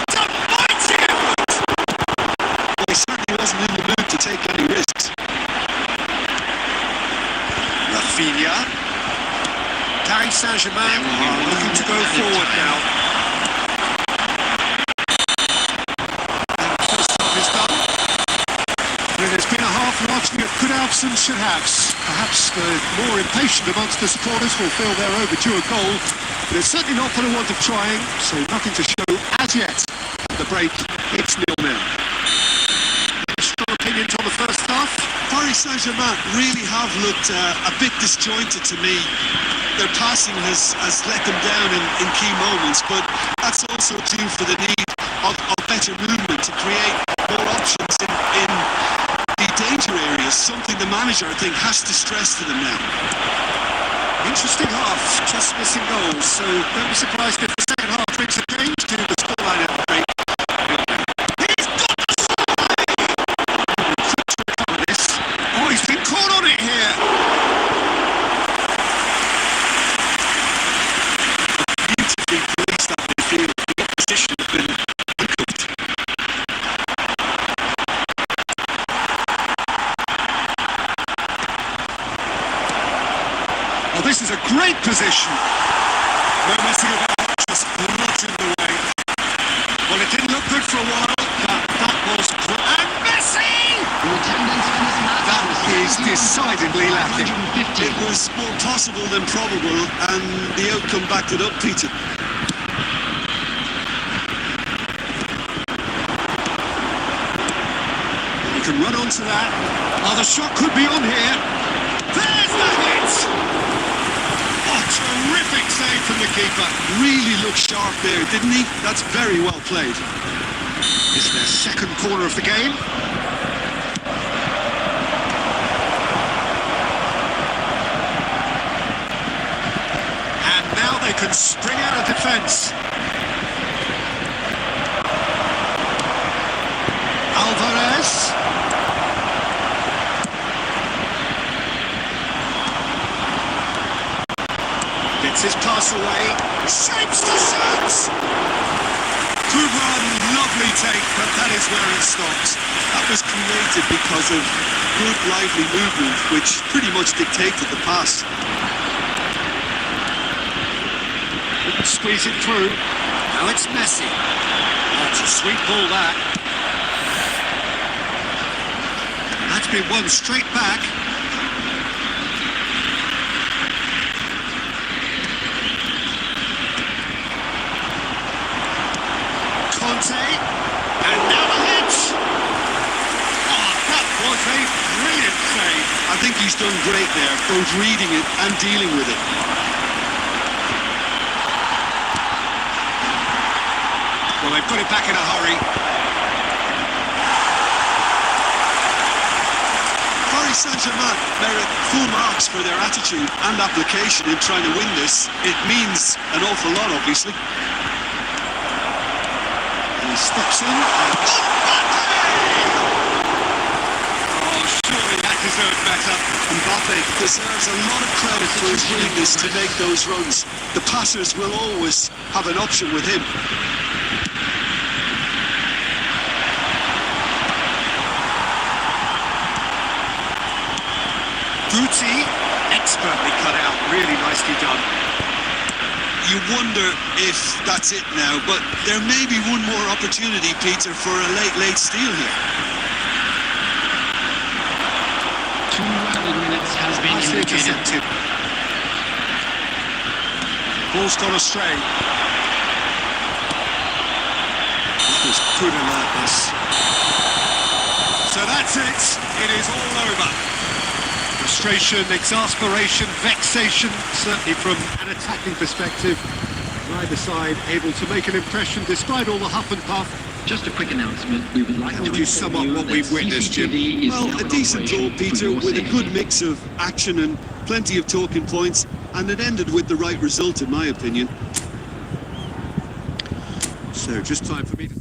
It's a mighty effort! Well, he certainly wasn't in the mood to take any risks. Rafinha. Paris Saint-Germain are looking to go forward now. And the first half is done. But it's been a half largely of good haves and should-haves. Perhaps the more impatient amongst the supporters will feel they're overdue a goal. But it's certainly not for the want of trying, so nothing to show as yet. At the break, it's 0-0. Strong opinions on the first half? Paris Saint-Germain really have looked a bit disjointed to me. Their passing has let them down in key moments, but that's also due for the need of better movement to create more options in something the manager, I think, has to stress to them now. Interesting half, just missing goals, so don't be surprised if the second half brings a change to the scoreline at the break. He's got the side! Recover this. Oh, he's been caught on it here! Beautifully placed that midfield. The opposition have been uncooked. Oh, this is a great position. No messing about, just blotting the way. Well, it didn't look good for a while, but that was... And Messi! The attendance for this match That was is decidedly lacking. 550. It was more possible than probable, and the outcome backed it up, Peter. You can run onto that. Oh, the shot could be on here. There's the hit! Oh, terrific save from the keeper. Really looked sharp there, didn't he? That's very well played. It's their second corner of the game. And now they can spring out of defence. Alvarez. Gets his pass away. Shapes the shot! Good run, lovely take, but that is where it stops. That was created because of good, lively movement, which pretty much dictated the pass. Couldn't squeeze it through. Now it's Messi. That's a sweet ball, that. That's been won straight back. Conte. And now the hit. Oh, that was a brilliant save. I think he's done great there, both reading it and dealing with it. Well, they've got it back in a hurry. Paris Saint-Germain merit full marks for their attitude and application in trying to win this. It means an awful lot, obviously. He steps in and... Oh, surely that deserved better. Mbappe deserves a lot of credit for his willingness to make those runs. The passers will always have an option with him. Guti, expertly cut out, really nicely done. You wonder if that's it now, but there may be one more opportunity, Peter, for a late steal here. 2 added minutes has been Nicely indicated. intercepted. Ball's gone astray. That was good alertness. So that's it. It is all over. Frustration, exasperation, vexation, certainly from an attacking perspective. Neither side able to make an impression despite all the huff and puff. Just a quick announcement. We would like How to would you sum up what we've witnessed, Jim? CCTV is Well, now a in decent operation goal, for Peter, your with a good safety. mix of action and plenty of talking points, and it ended with the right result, in my opinion. So just time for me to...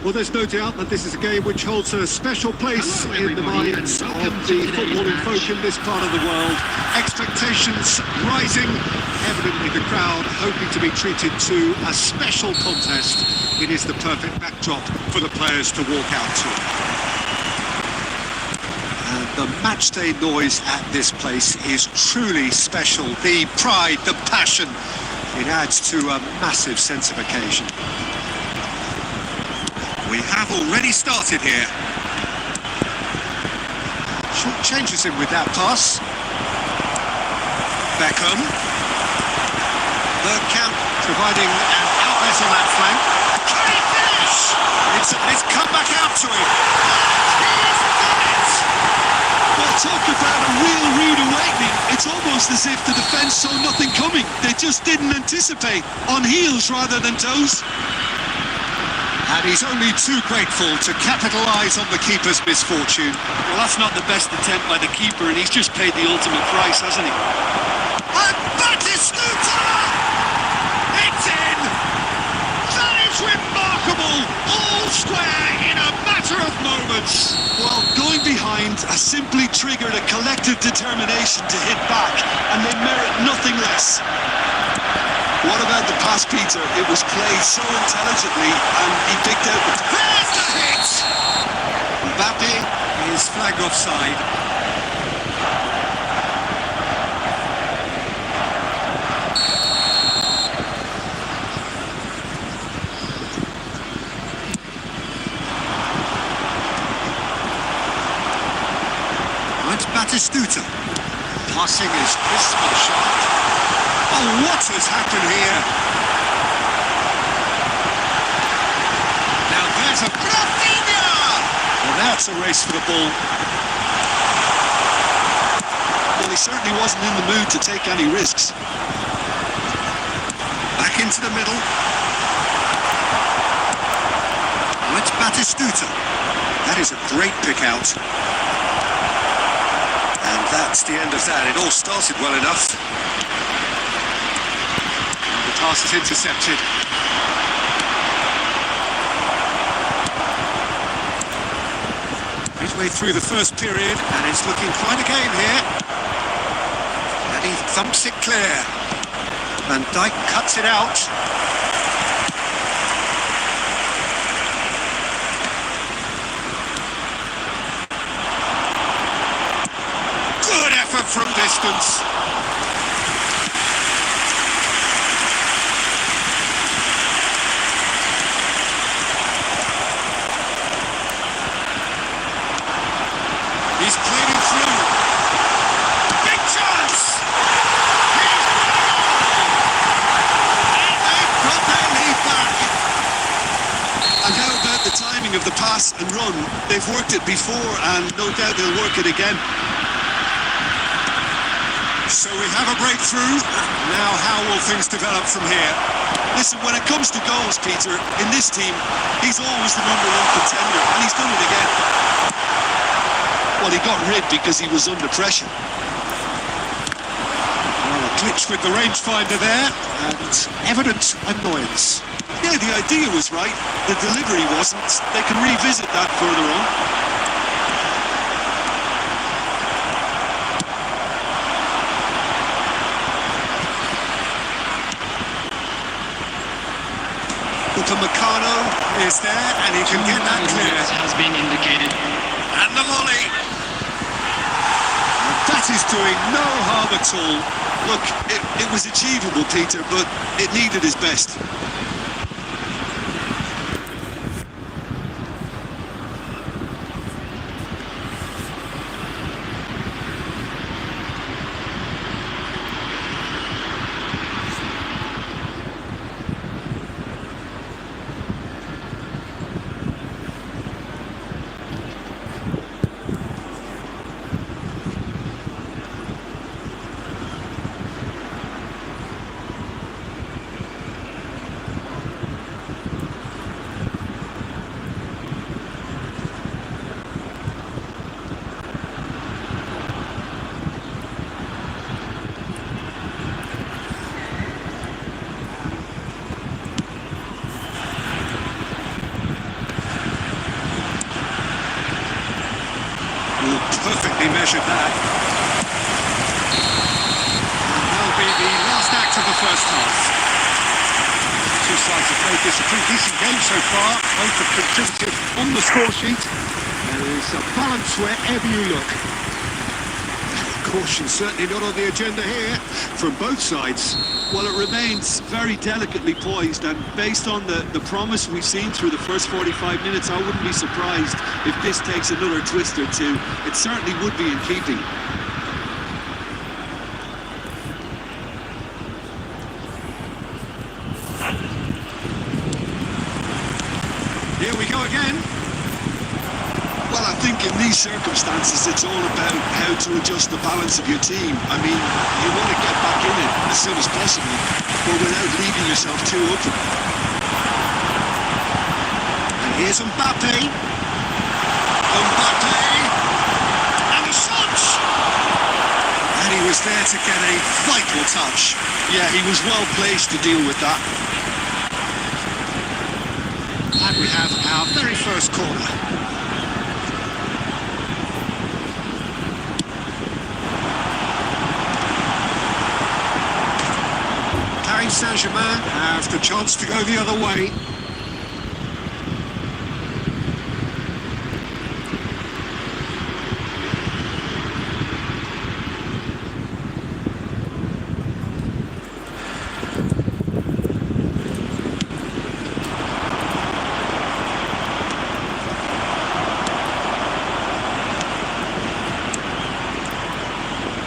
Well, there's no doubt that this is a game which holds a special place in the minds of the footballing folk in this part of the world. Expectations rising, evidently the crowd hoping to be treated to a special contest. It is the perfect backdrop for the players to walk out to. And the matchday noise at this place is truly special. The pride, the passion, it adds to a massive sense of occasion. We have already started here. Short changes in with that pass. Beckham. Bergkamp providing an outlet on that flank. Can he finish? It's come back out to him. He's done it! Well, talk about a real rude awakening. It's almost as if the defence saw nothing coming. They just didn't anticipate. On heels rather than toes. And he's only too grateful to capitalise on the keeper's misfortune. Well, that's not the best attempt by the keeper, and he's just paid the ultimate price, hasn't he? And Batistuta! It's in! That is remarkable! All square in a matter of moments! Well, going behind has simply triggered a collective determination to hit back, and they merit nothing less. What about the pass, Peter? It was played so intelligently, and he picked out the... There's the hit! Mbappe is flagged offside. It's Batistuta. Passing is crisp and sharp. Oh, what has happened here? Now there's a Rafinha! Well, now it's a race for the ball. Well, he certainly wasn't in the mood to take any risks. Back into the middle. Well, it's Batistuta. That is a great pick out. And that's the end of that. It all started well enough. Pass is intercepted. Midway through the first period, and it's looking quite a game here. And he thumps it clear. Van Dijk cuts it out. Good effort from distance. He's played it through. Big chance! He's and they've got their lead back. And how about the timing of the pass and run? They've worked it before, and no doubt they'll work it again. So we have a breakthrough. Now how will things develop from here? Listen, when it comes to goals, Peter, in this team, he's always the #1 contender, and he's done it again. Well, he got rid because he was under pressure. Well, a glitch with the rangefinder there, and evident annoyance. Yeah, the idea was right. The delivery wasn't. They can revisit that further on. Upamecano is there, and he can get that clear. Has been indicated. And the volley. And that is doing no harm at all. Look, it was achievable, Peter, but it needed his best. that. And that'll be the last act of the first half. Two sides have played this a pretty decent game so far. Both have contributed on the score sheet. There is a balance wherever you look. Caution certainly not on the agenda here from both sides. Well, it remains very delicately poised, and based on the promise we've seen through the first 45 minutes, I wouldn't be surprised if this takes another twist or two. It certainly would be in keeping. Here we go again. Well, I think in these circumstances, it's all about how to adjust the balance of your team. I mean, you want to get back in it as soon as possible, but without leaving yourself too open. And here's Mbappe. Mbappe. And the shot! And he was there to get a vital touch. Yeah, he was well placed to deal with that. And we have our very first corner. Paris Saint-Germain have the chance to go the other way.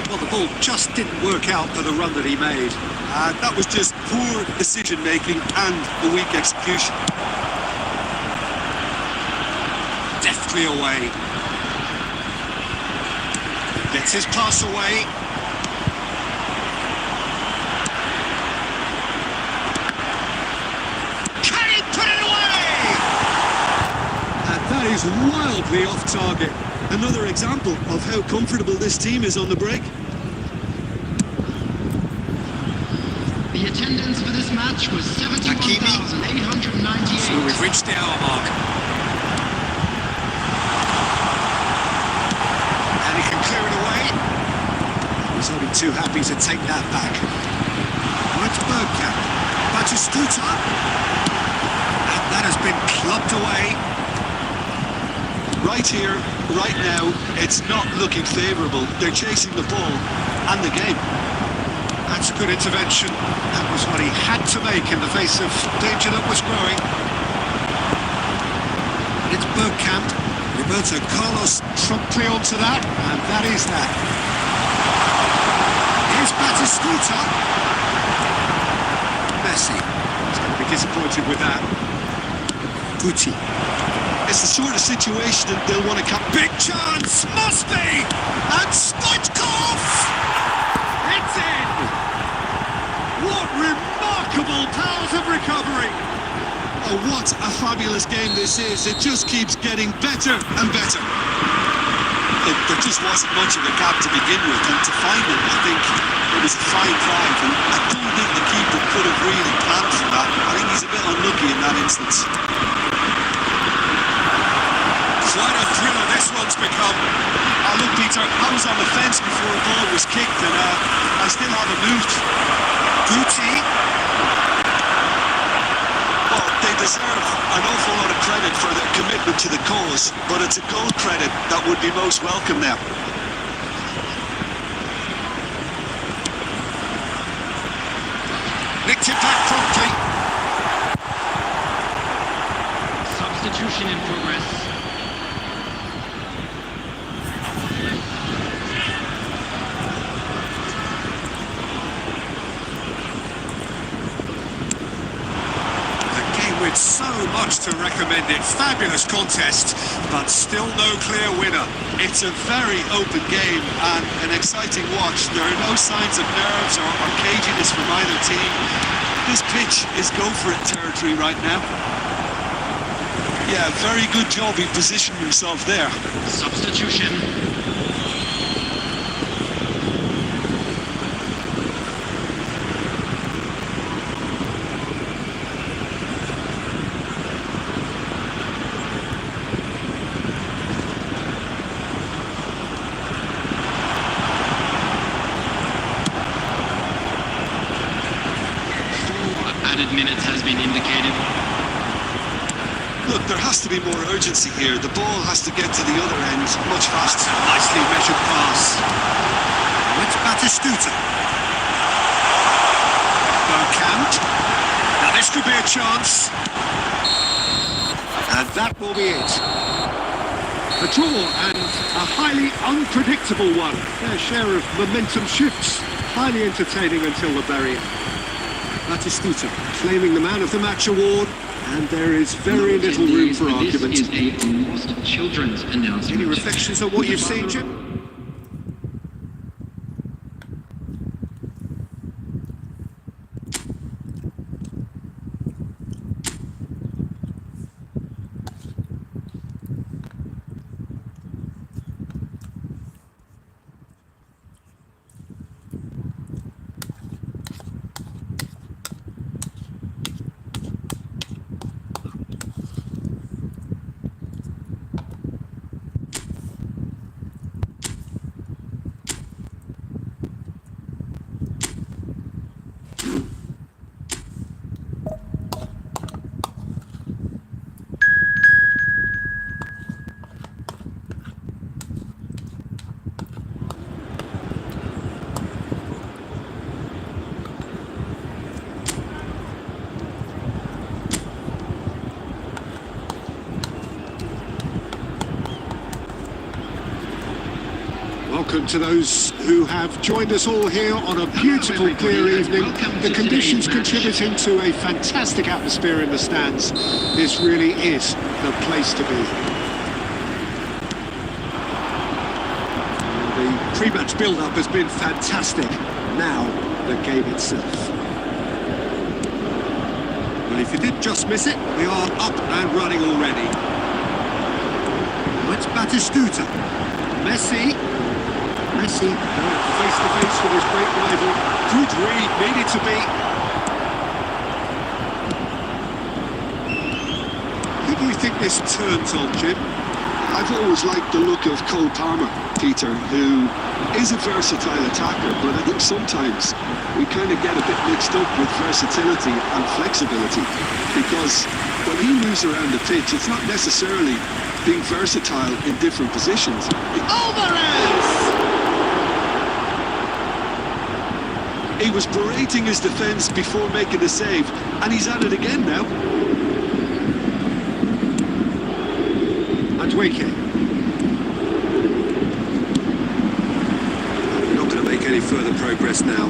Well, the ball just didn't work out for the run that he made. That was just poor decision-making and a weak execution. Deftly away. Gets his pass away. Can he put it away? And that is wildly off target. Another example of how comfortable this team is on the break. The attendance for this match was 71,898. So we've reached the hour mark. And he can clear it away. He's only too happy to take that back. It's Bergkamp. Batistuta. And that has been clubbed away. Right here, right now, it's not looking favourable. They're chasing the ball and the game. That's a good intervention. That was what he had to make in the face of danger that was growing. And it's Bergkamp. Roberto Carlos promptly onto that, and that is that. Here's Batistuta. Messi. He's going to be disappointed with that. Guti. It's the sort of situation that they'll want to come. Big chance! Must be! And Stoichkov! It's in! What remarkable powers of recovery! Oh, what a fabulous game this is. It just keeps getting better and better. There just wasn't much of a gap to begin with, and to find it, I think it was a fine find, and I don't think the keeper could have really planned for that. I think he's a bit unlucky in that instance. Quite a thriller this one's become. Look, Peter, I was on the fence before the ball was kicked, and I still haven't moved. Guti. Well, they deserve an awful lot of credit for their commitment to the cause, but it's a goal credit that would be most welcome now. Nicked it back promptly. Substitution in progress. With so much to recommend it. Fabulous contest, but still no clear winner. It's a very open game and an exciting watch. There are no signs of nerves or caginess from either team. This pitch is go-for-it territory right now. Yeah, very good job he positioned himself there. Substitution. added minutes has been indicated. Look, there has to be more urgency here. The ball has to get to the other end much faster. Nicely measured pass. It's Batistuta. Bergkamp. Now this could be a chance. And that will be it. A draw and a highly unpredictable one. Their share of momentum shifts. Highly entertaining until the very end. Batistuta claiming the Man of the Match award. And there is very little room for argument. This is a lost children's announcement. Any reflections on what you've seen, Jim? Welcome to those who have joined us all here on a beautiful, clear evening. The conditions contributing to a fantastic atmosphere in the stands. This really is the place to be. The pre-match build-up has been fantastic. Now, the game itself. Well, if you did just miss it, we are up and running already. It's Batistuta. Messi, face to face with his great rival. Good read, needed to be. Who do you think this turns on, Jim? I've always liked the look of Cole Palmer, Peter, who is a versatile attacker, but I think sometimes we kind of get a bit mixed up with versatility and flexibility, because when he moves around the pitch, it's not necessarily being versatile in different positions. Alvarez! He was berating his defence before making a save, and he's at it again now. And Wake. We're not going to make any further progress now.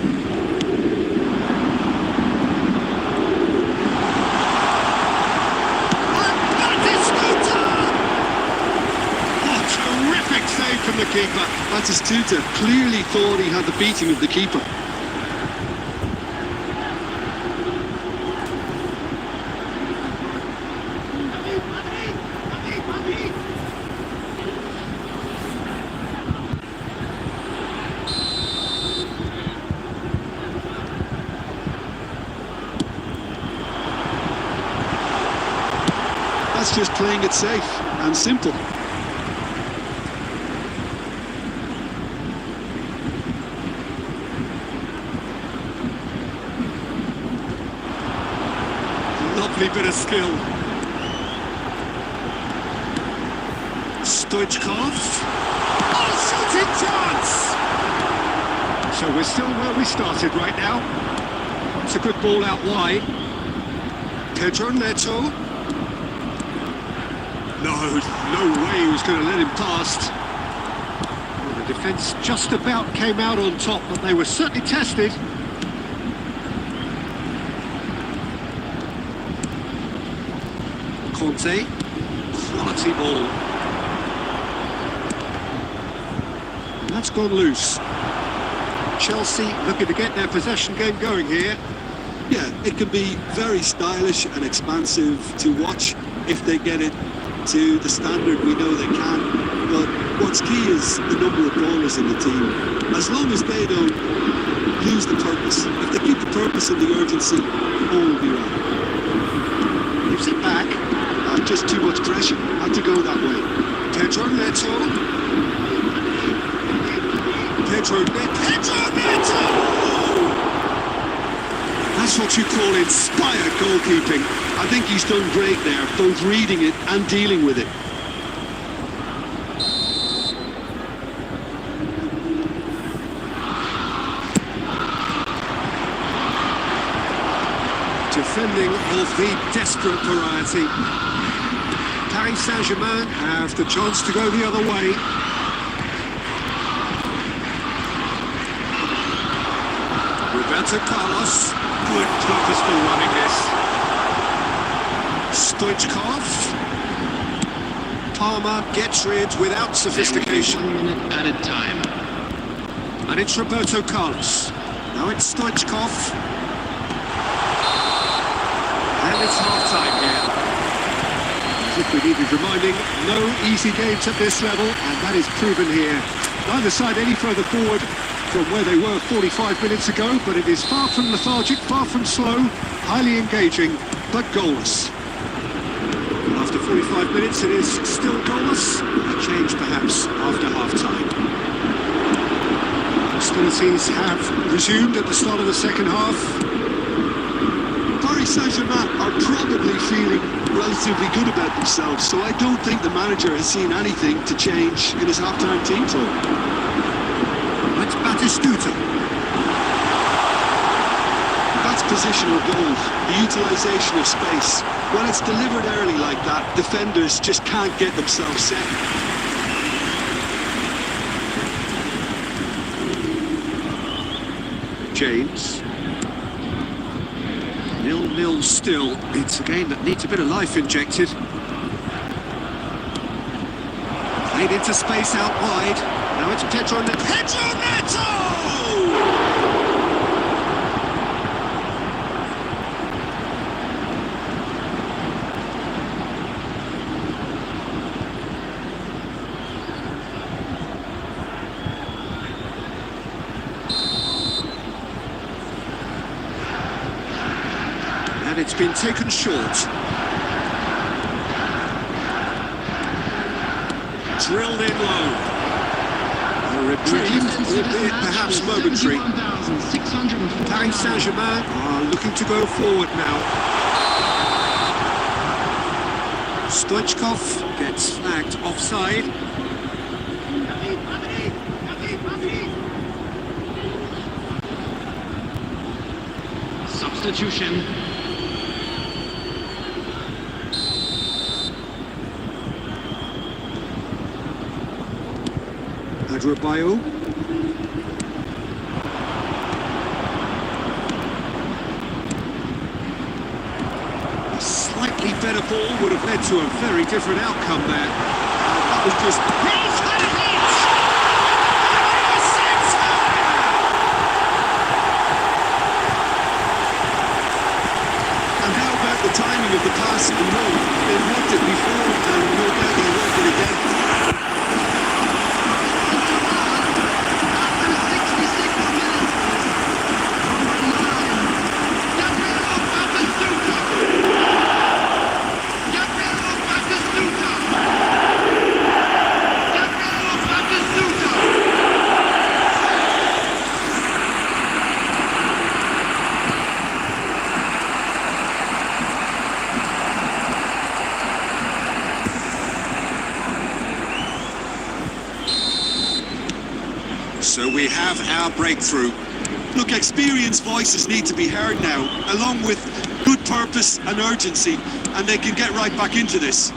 Terrific save from the keeper. Batistuta clearly thought he had the beating of the keeper. That's just playing it safe and simple. Lovely bit of skill. Stoichkov. Oh, shooting chance! So we're still where we started right now. It's a good ball out wide. Pedro Neto. No way he was going to let him past. Well, the defence just about came out on top, but they were certainly tested. Conte, quality ball. And that's gone loose. Chelsea looking to get their possession game going here. Yeah, it can be very stylish and expansive to watch if they get it to the standard we know they can. But what's key is the number of ballers in the team. As long as they don't lose the purpose, if they keep the purpose and the urgency, all will be right. Gives it back. Just too much pressure. Had to go that way. Pedro Neto. Pedro Neto. That's what you call inspired goalkeeping. I think he's done great there, both reading it and dealing with it. Defending of the desperate variety. Paris Saint-Germain have the chance to go the other way. Roberto Carlos, good purposeful running this. Stoichkov. Palmer gets rid without sophistication. 1 minute at a time. And it's Roberto Carlos. Now it's Stoichkov. And it's half-time here. As if we needed reminding, no easy games at this level, and that is proven here. Neither side any further forward from where they were 45 minutes ago, but it is far from lethargic, far from slow, highly engaging, but goalless. And after 45 minutes, it is still goalless. A change perhaps after half-time. Hostilities have resumed at the start of the second half. Paris Saint-Germain are probably feeling relatively good about themselves, so I don't think the manager has seen anything to change in his half-time team talk. That's Batistuta. That's positional goal, the utilisation of space. When it's delivered early like that, defenders just can't get themselves set. James. 0-0 still. It's a game that needs a bit of life injected. Played into space out wide. Now it's Pedro Neto. Pedro Neto! And it's been taken short. Drilled in low. A reprieve, albeit perhaps momentary. Paris Saint-Germain are looking to go forward now. Stoichkov gets flagged offside. Substitution. Adrabayo. A slightly better ball would have led to a very different outcome there. That was just... He's had it! And how about the timing of the pass and the move? They've worked it before, and no doubt they'll work it again. So we have our breakthrough. Look, experienced voices need to be heard now, along with good purpose and urgency, and they can get right back into this.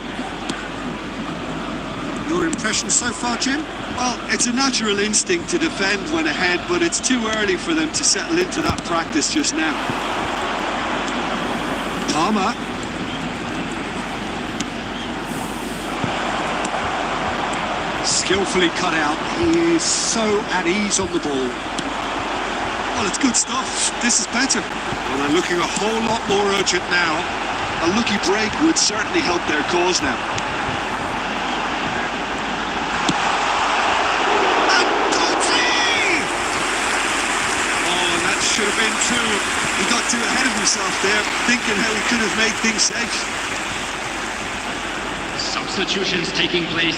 Your impression so far, Jim? Well, it's a natural instinct to defend when ahead, but it's too early for them to settle into that practice just now. Palmer. Skillfully cut out. He is so at ease on the ball. Well, it's good stuff. This is better. Well, they're looking a whole lot more urgent now. A lucky break would certainly help their cause now. Oh, that should have been two. He got too ahead of himself there, thinking how he could have made things safe. Substitutions taking place.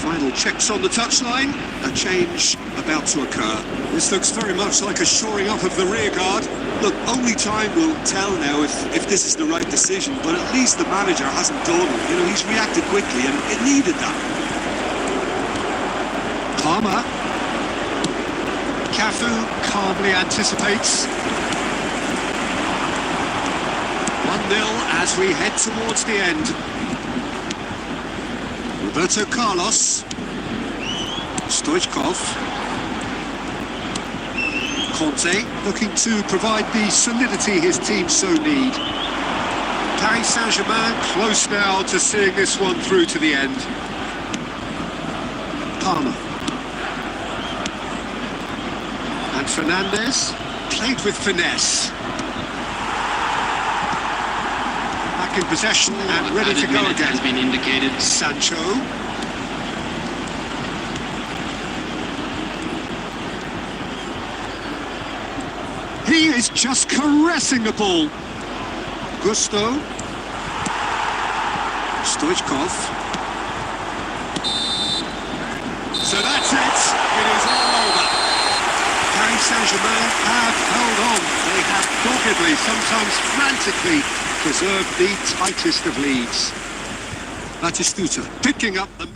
Final checks on the touchline. A change about to occur. This looks very much like a shoring up of the rear guard. Look, only time will tell now if this is the right decision, but at least the manager hasn't dawdled. You know, he's reacted quickly and it needed that. Palmer. Cafu calmly anticipates. 1-0 as we head towards the end. Roberto Carlos. Stoichkov. Conte looking to provide the solidity his team so need. Paris Saint-Germain close now to seeing this one through to the end. Palmer. And Fernandes played with finesse. Back in possession and ready to go again. Has been indicated. Sancho. He is just caressing the ball. Gusto. Stoichkov. So that's it. It is all over. Paris Saint-Germain have held on. They have doggedly, sometimes frantically, preserved the tightest of leads. Batistuta picking up the...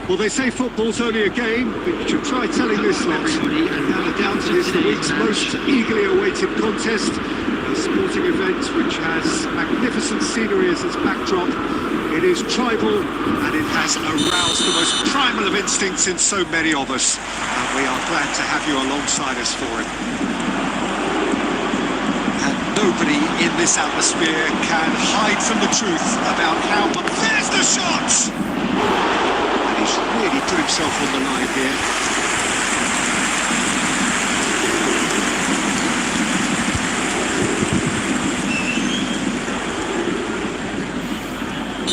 Well, they say football's only a game, but you should try telling this lot. Everybody, and now the Down to this week's most eagerly awaited contest, a sporting event which has magnificent scenery as its backdrop. It is tribal, and it has aroused the most primal of instincts in so many of us. And we are glad to have you alongside us for it. And nobody in this atmosphere can hide from the truth about how... There's the shot! And he's really put himself on the line here.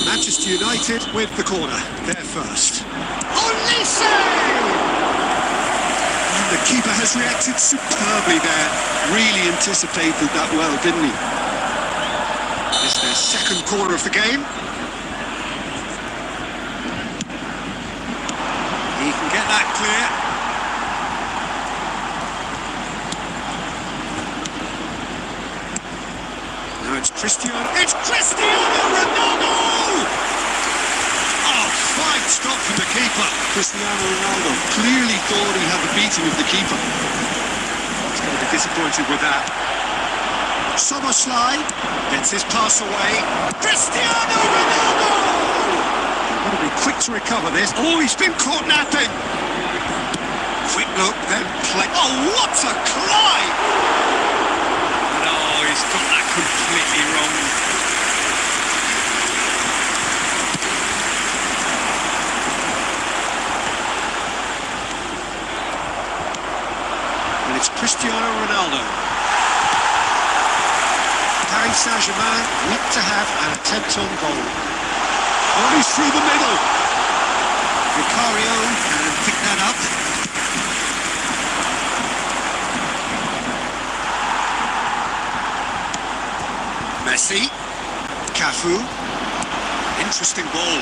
Manchester United with the corner, they're first. Olise! And the keeper has reacted superbly there. Really anticipated that well, didn't he? It's their second corner of the game. He can get that clear. Now it's Cristiano. It's Cristiano Ronaldo! Oh, fine stop from the keeper. Cristiano Ronaldo clearly thought he had the beating of the keeper. He's going to be disappointed with that. Soboslai gets his pass away. Cristiano Ronaldo! He's got to be quick to recover this. Oh, he's been caught napping. Quick look, then play. Oh, what a climb! No, he's got that completely wrong. And it's Cristiano Ronaldo. Paris Saint-Germain look to have an attempt on goal. Oh, he's through the middle. Vicario can pick that up. Messi. Cafu. Interesting ball.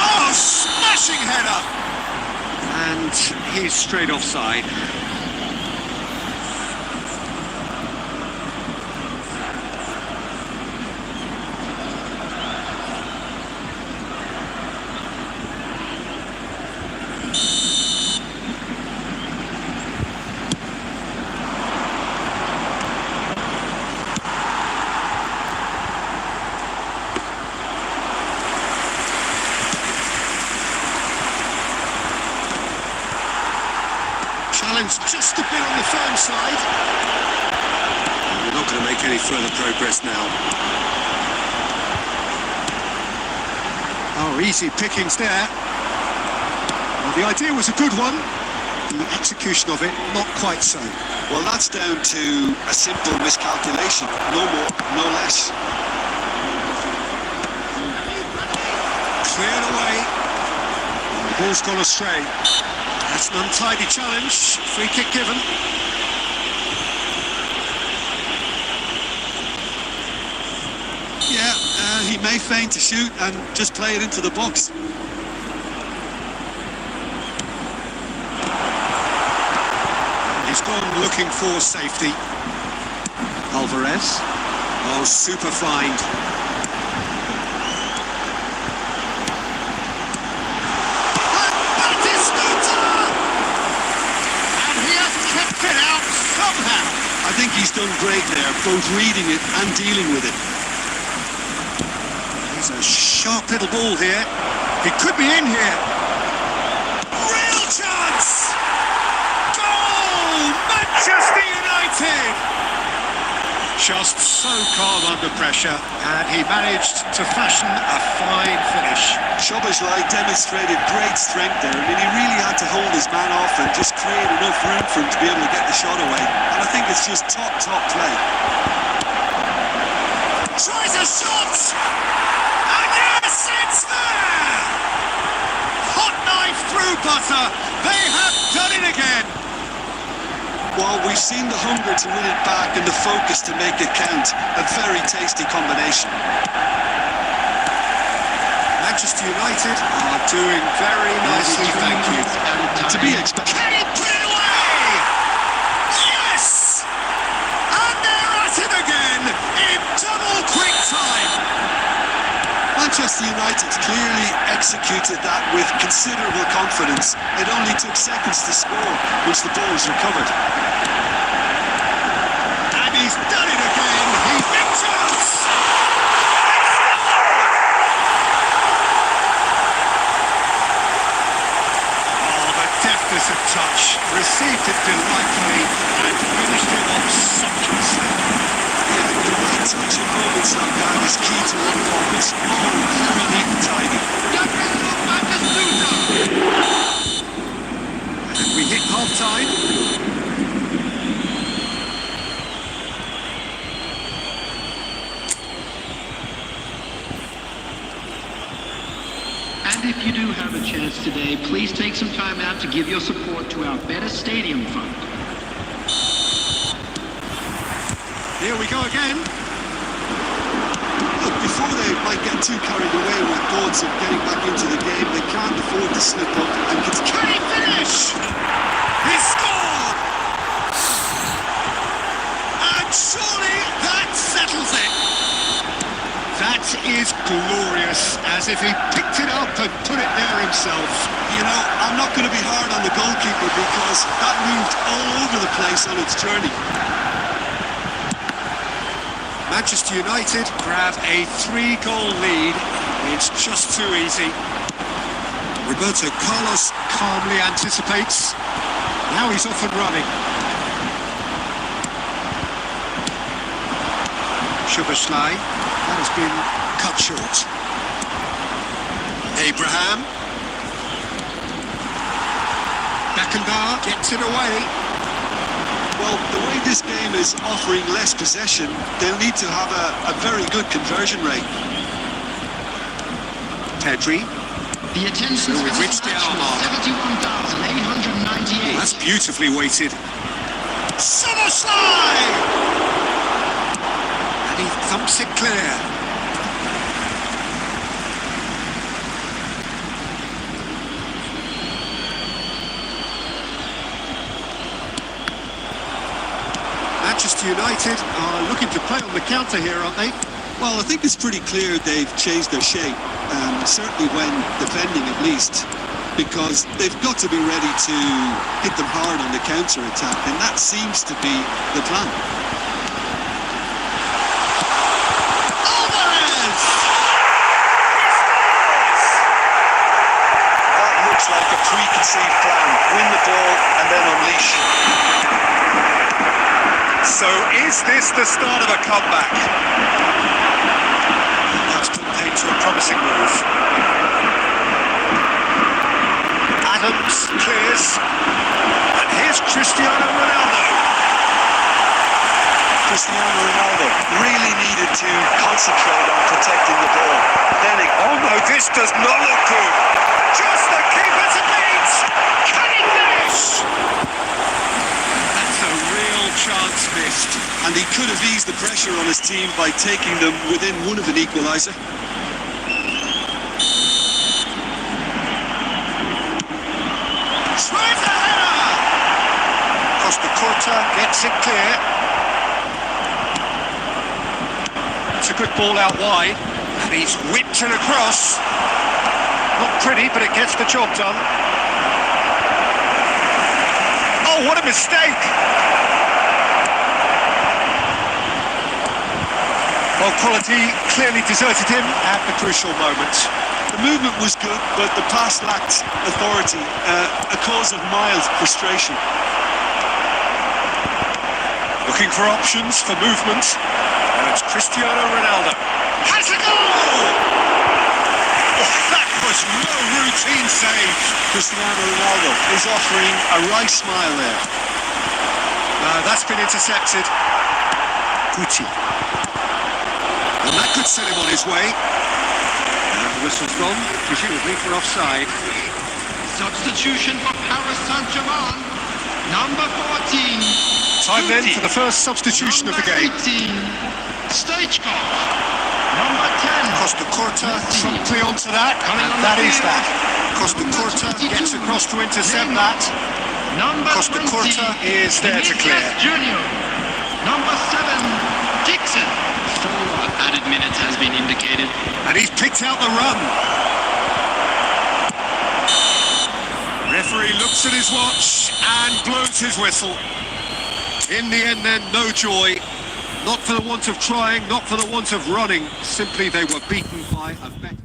Oh, smashing header! And he's straight offside. Challenge just a bit on the firm side. We're not going to make any further progress now. Oh, easy pickings there. Well, the idea was a good one. The execution of it, not quite so. Well, that's down to a simple miscalculation. No more, no less. Cleared away. The ball's gone astray. That's an untidy challenge. Free kick given. Yeah, he may feign to shoot and just play it into the box. He's gone looking for safety. Alvarez. Oh, super find. I think he's done great there, both reading it and dealing with it. He's a sharp little ball here. He could be in here. Real chance! Goal! Manchester United! Just so calm under pressure, and he managed to fashion a fine finish. Szoboszlai demonstrated great strength there. I mean, he really had to hold his man off and just create enough room for him to be able to get the shot away. And I think it's just top play. Tries a shot! And yes, it's there! Hot knife through butter. They have done it again. Well, we've seen the hunger to win it back and the focus to make it count. A very tasty combination. Manchester United are doing very nicely, thank you. To be expected. Can he put it away? Yes! And they're at it again in double quick time. Manchester Manchester United clearly executed that with considerable confidence. It only took seconds to score once the ball was recovered. And he's done it again. He's victorious. Oh, the deftness of touch. Received it delightfully and finished it off sumptuously. Yeah, the right touch in moments like that is key to what performance. Oh, very neat and tidy. And we hit half-time. And if you do have a chance today, please take some time out to give your support to our Better Stadium Fund. Here we go again. Look, before they might get too carried away with thoughts of getting back into the game, they can't afford to slip up and Can he finish? He scored! And surely that settles it. That is glorious, as if he picked it up and put it there himself. You know, I'm not going to be hard on the goalkeeper because that moved all over the place on its journey. Manchester United grab a 3-goal lead. It's just too easy. Roberto Carlos calmly anticipates. Now he's off and running. Szoboszlai. That has been cut short. Abraham. Beckenbauer gets it away. Well, the way this game is offering less possession, they'll need to have a very good conversion rate. Pedri. The attendance So we've for reached this the match hour mark. was 71,898. That's beautifully weighted. Szoboszlai! And he thumps it clear. Manchester United are looking to play on the counter here, aren't they? Well, I think it's pretty clear they've changed their shape, certainly when defending at least, because they've got to be ready to hit them hard on the counter-attack, and that seems to be the plan. Alvarez! That looks like a preconceived plan. Win the ball and then unleash. So is this the start of a comeback? That's put paid to a promising move. Adams clears. And here's Cristiano Ronaldo. Cristiano Ronaldo really needed to concentrate on protecting the ball. Then Oh no, this does not look good. Just the keeper to beat. Can he finish? That's a real chance missed. and he could have eased the pressure on his team by taking them within one of an equaliser. Costa Curta gets it clear. It's a good ball out wide, and he's whipped it across. Not pretty, but it gets the job done. Oh, what a mistake! Well, quality clearly deserted him at the crucial moment. The movement was good, but the pass lacked authority, a cause of mild frustration. Looking for options for movement. And it's Cristiano Ronaldo. Has a goal! Oh, that was no routine save. Cristiano Ronaldo is offering a wry smile there. That's been intercepted. Gucci. And that could set him on his way. And the whistle's gone, presumably for offside. Substitution for Paris Saint-Germain. Number 14. Time then for the first substitution of the game. 18. Stoichkov. Number 10. Costa Curta promptly onto that, and that is that. Costa Curta gets across to intercept that. Number Costa 20. Curta is there to clear. Junior. Number 7. Dixon. Forward. Added minutes has been indicated. And he's picked out the run. Referee looks at his watch and blows his whistle. In the end then, no joy. Not for the want of trying, not for the want of running. Simply they were beaten by a better...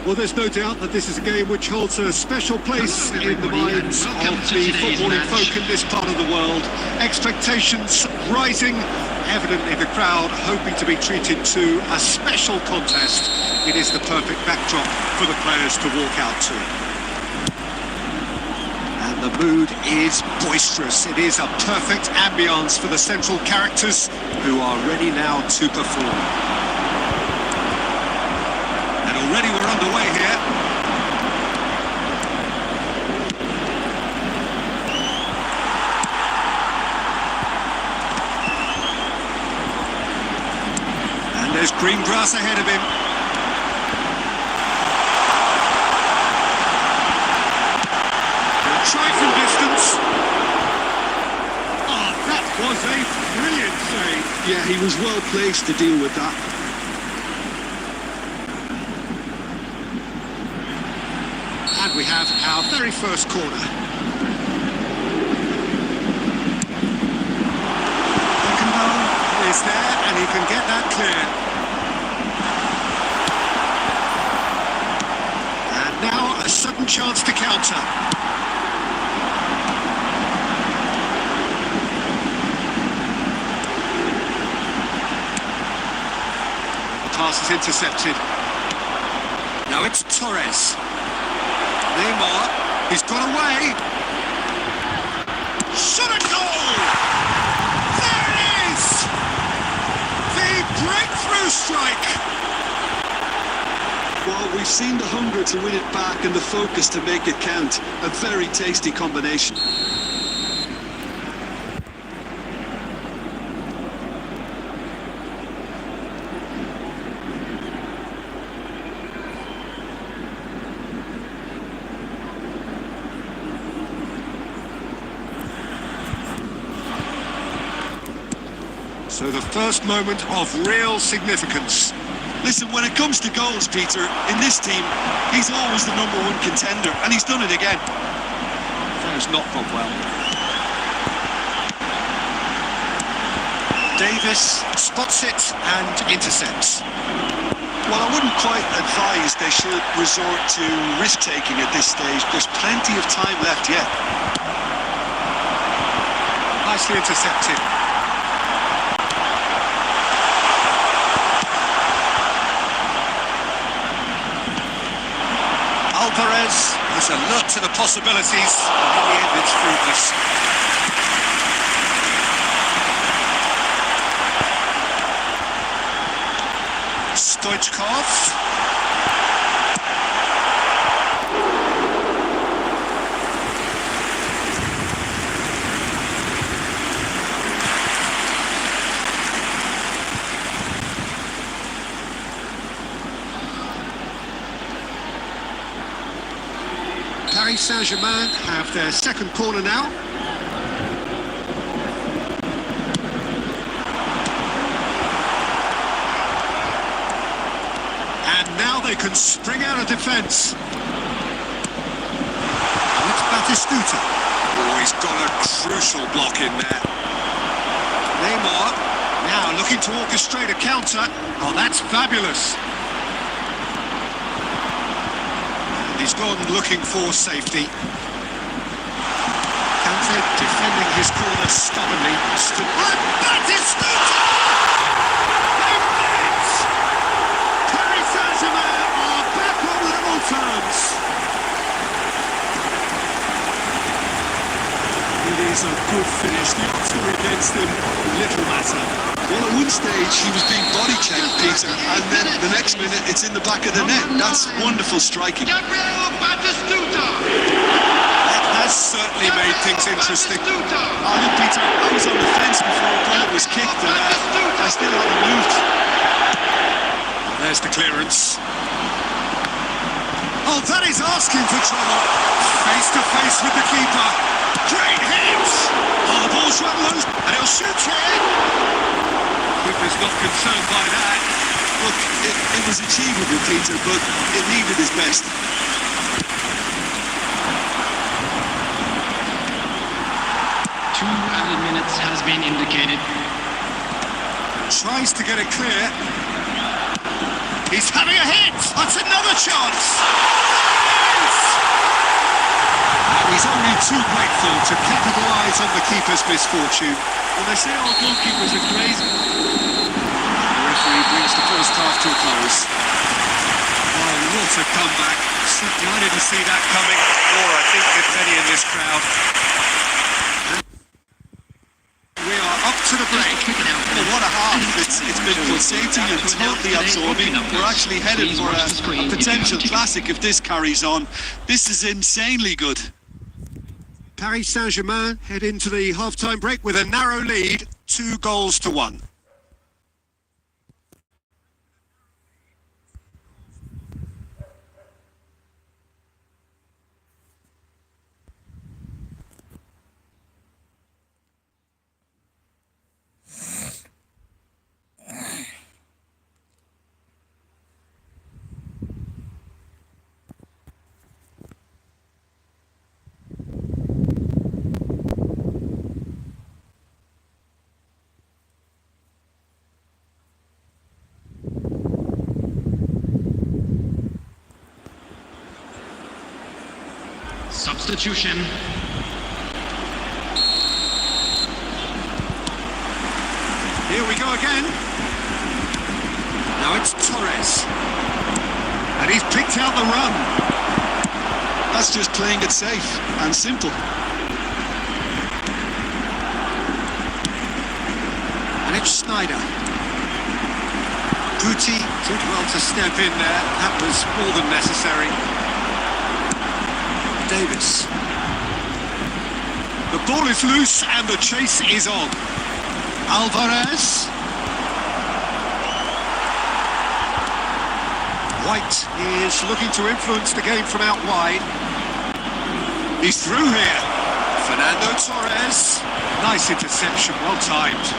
Well, there's no doubt that this is a game which holds a special place in the minds of the footballing folk in this part of the world. Expectations rising, evidently the crowd hoping to be treated to a special contest. It is the perfect backdrop for the players to walk out to. And the mood is boisterous. It is a perfect ambience for the central characters who are ready now to perform. Already we're underway here. And there's green grass ahead of him. They'll try from distance. Oh, that was a brilliant save. Yeah, he was well placed to deal with that. And we have our very first corner. Beckenbauer is there and he can get that clear. And now a sudden chance to counter. The pass is intercepted. Now it's Torres. Neymar, he's got away. Shot a goal! There it is! The breakthrough strike! Well, we've seen the hunger to win it back and the focus to make it count. A very tasty combination. So the first moment of real significance. Listen, when it comes to goals, Peter, in this team, he's always the #1 contender, and he's done it again. That has not gone well. Davis spots it and intercepts. Well, I wouldn't quite advise they should resort to risk-taking at this stage. There's plenty of time left yet. Nicely intercepted. Alvarez has alert to the possibilities, but in the end it's fruitless. Stoichkov. Paris Saint-Germain have their second corner now. And now they can spring out of defence. It's Batistuta. Oh, he's got a crucial block in there. Neymar now looking to orchestrate a counter. Oh, that's fabulous. He's gone looking for safety. Kante defending his corner stubbornly. Batistuta! They've met! Paris Saint-Germain are back on level terms. It is a good finish. The odds were against him. Little matter. Well, at one stage he was being body checked, Peter, and then the next minute it's in the back of the net. That's wonderful striking. That has certainly made things interesting. Look, Peter, I was on the fence before the ball was kicked, and I still haven't moved. There's the clearance. Oh, that is asking for trouble. Face to face with the keeper. Great hit! Oh, the ball's run loose, and he'll shoot it. Keeper's not concerned by that. Look, it was achievable, Peter, but it needed his best. Two added minutes has been indicated. Tries to get it clear. He's having a hit! That's another chance! Yes! And he's only too grateful to capitalise on the keeper's misfortune. Well, they say all goalkeepers are crazy. The referee brings the first half to a close. Oh, what a comeback. Certainly I didn't see that coming. Or I think there's many in this crowd. We are up to the break. Well, what a half. It's been pulsating and totally absorbing. We're actually headed for a potential classic if this carries on. This is insanely good. Paris Saint-Germain head into the half-time break with a narrow lead, 2-1. Substitution. Here we go again. Now it's Torres. And he's picked out the run. That's just playing it safe and simple. And it's Snyder. Guti did well to step in there. That was more than necessary. Davis. The ball is loose and the chase is on. Alvarez. White is looking to influence the game from out wide. He's through here. Fernando Torres. Nice interception, well timed.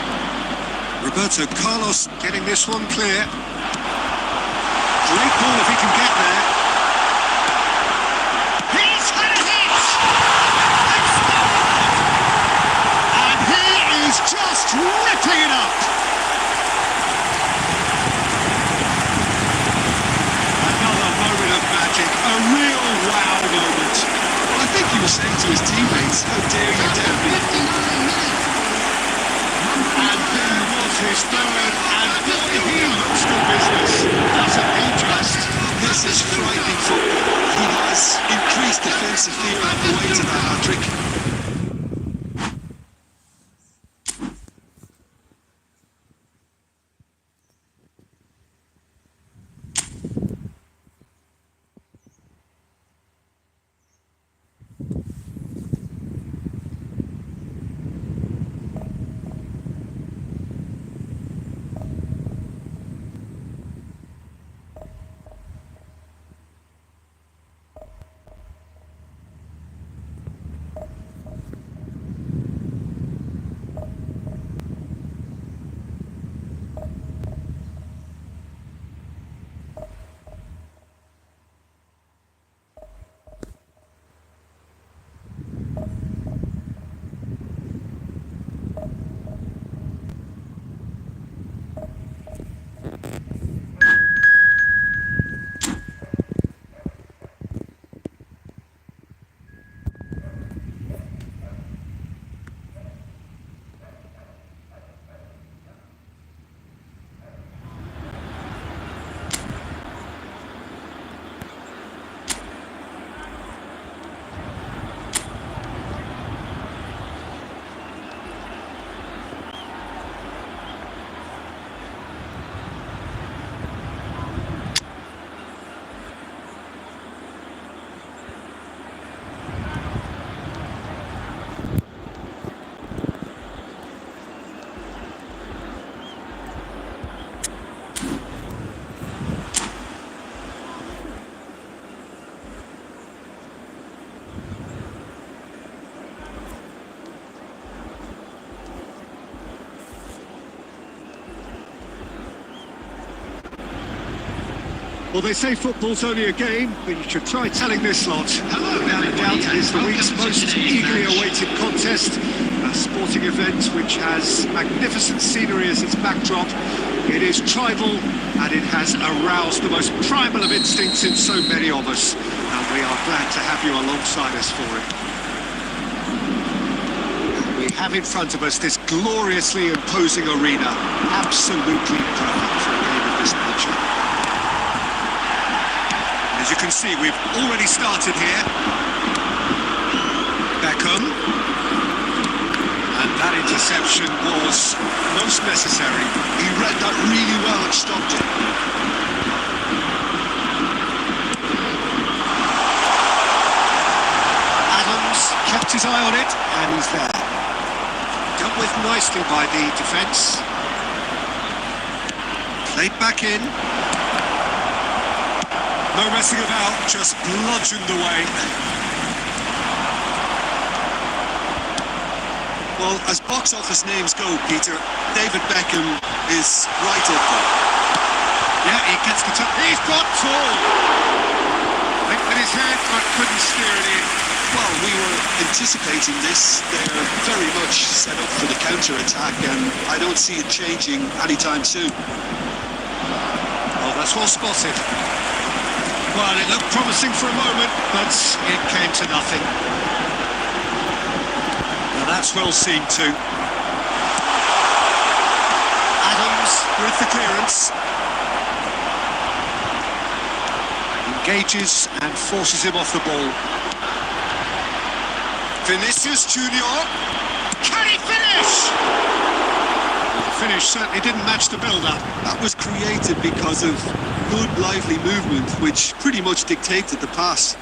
Roberto Carlos getting this one clear. Great ball if he can get there. He's had a hit! And he is just ripping it up! Another moment of magic, a real wow moment. Well, I think he was saying to his teammates, how dare you doubt me? And there was his third, and boy, he looks good business. Doesn't he just? This is frightening football. He has massive feel of the way to that hat-trick. Well, they say football's only a game, but you should try telling this lot. Hello, without a doubt, it is the week's most eagerly awaited contest. A sporting event which has magnificent scenery as its backdrop. It is tribal, and it has aroused the most primal of instincts in so many of us. And we are glad to have you alongside us for it. We have in front of us this gloriously imposing arena. Absolutely perfect for a game of this nature. As you can see, we've already started here. Beckham. And that interception was most necessary. He read that really well and stopped it. Adams kept his eye on it, and he's there. Dealt with nicely by the defence. Played back in. No messing about, just bludgeoned away. Well, as box office names go, Peter, David Beckham is right up there. Yeah, he gets the top. He's got tall. Went with his head, but couldn't steer it in. Well, we were anticipating this. They're very much set up for the counter-attack, and I don't see it changing anytime soon. Oh, that's well spotted. Well, it looked promising for a moment, but it came to nothing. Now that's well seen too. Adams with the clearance. Engages and forces him off the ball. Vinicius Junior. Can he finish? Well, the finish certainly didn't match the build-up. That was created because of good, lively movement, which pretty much dictated the pass.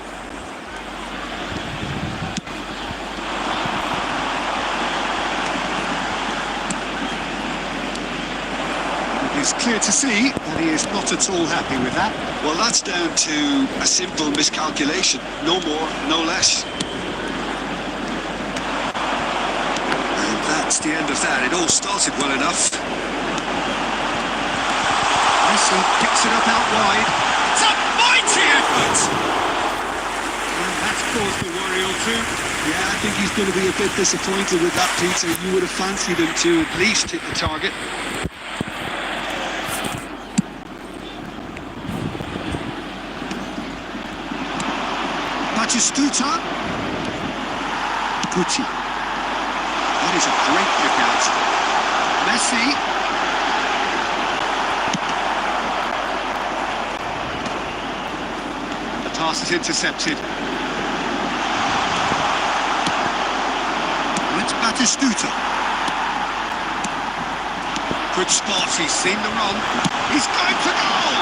It's clear to see that he is not at all happy with that. Well, that's down to a simple miscalculation. No more, no less. And that's the end of that. It all started well enough. Nicely picks it up out wide. It's a mighty effort! And that's caused a worry or two. Yeah, I think he's going to be a bit disappointed with that, Peter. You would have fancied him to at least hit the target. Batistuta. Gucci. That is a great kick out. Messi. The pass is intercepted. It's Batistuta. Good spot, he's seen the run. He's going for goal!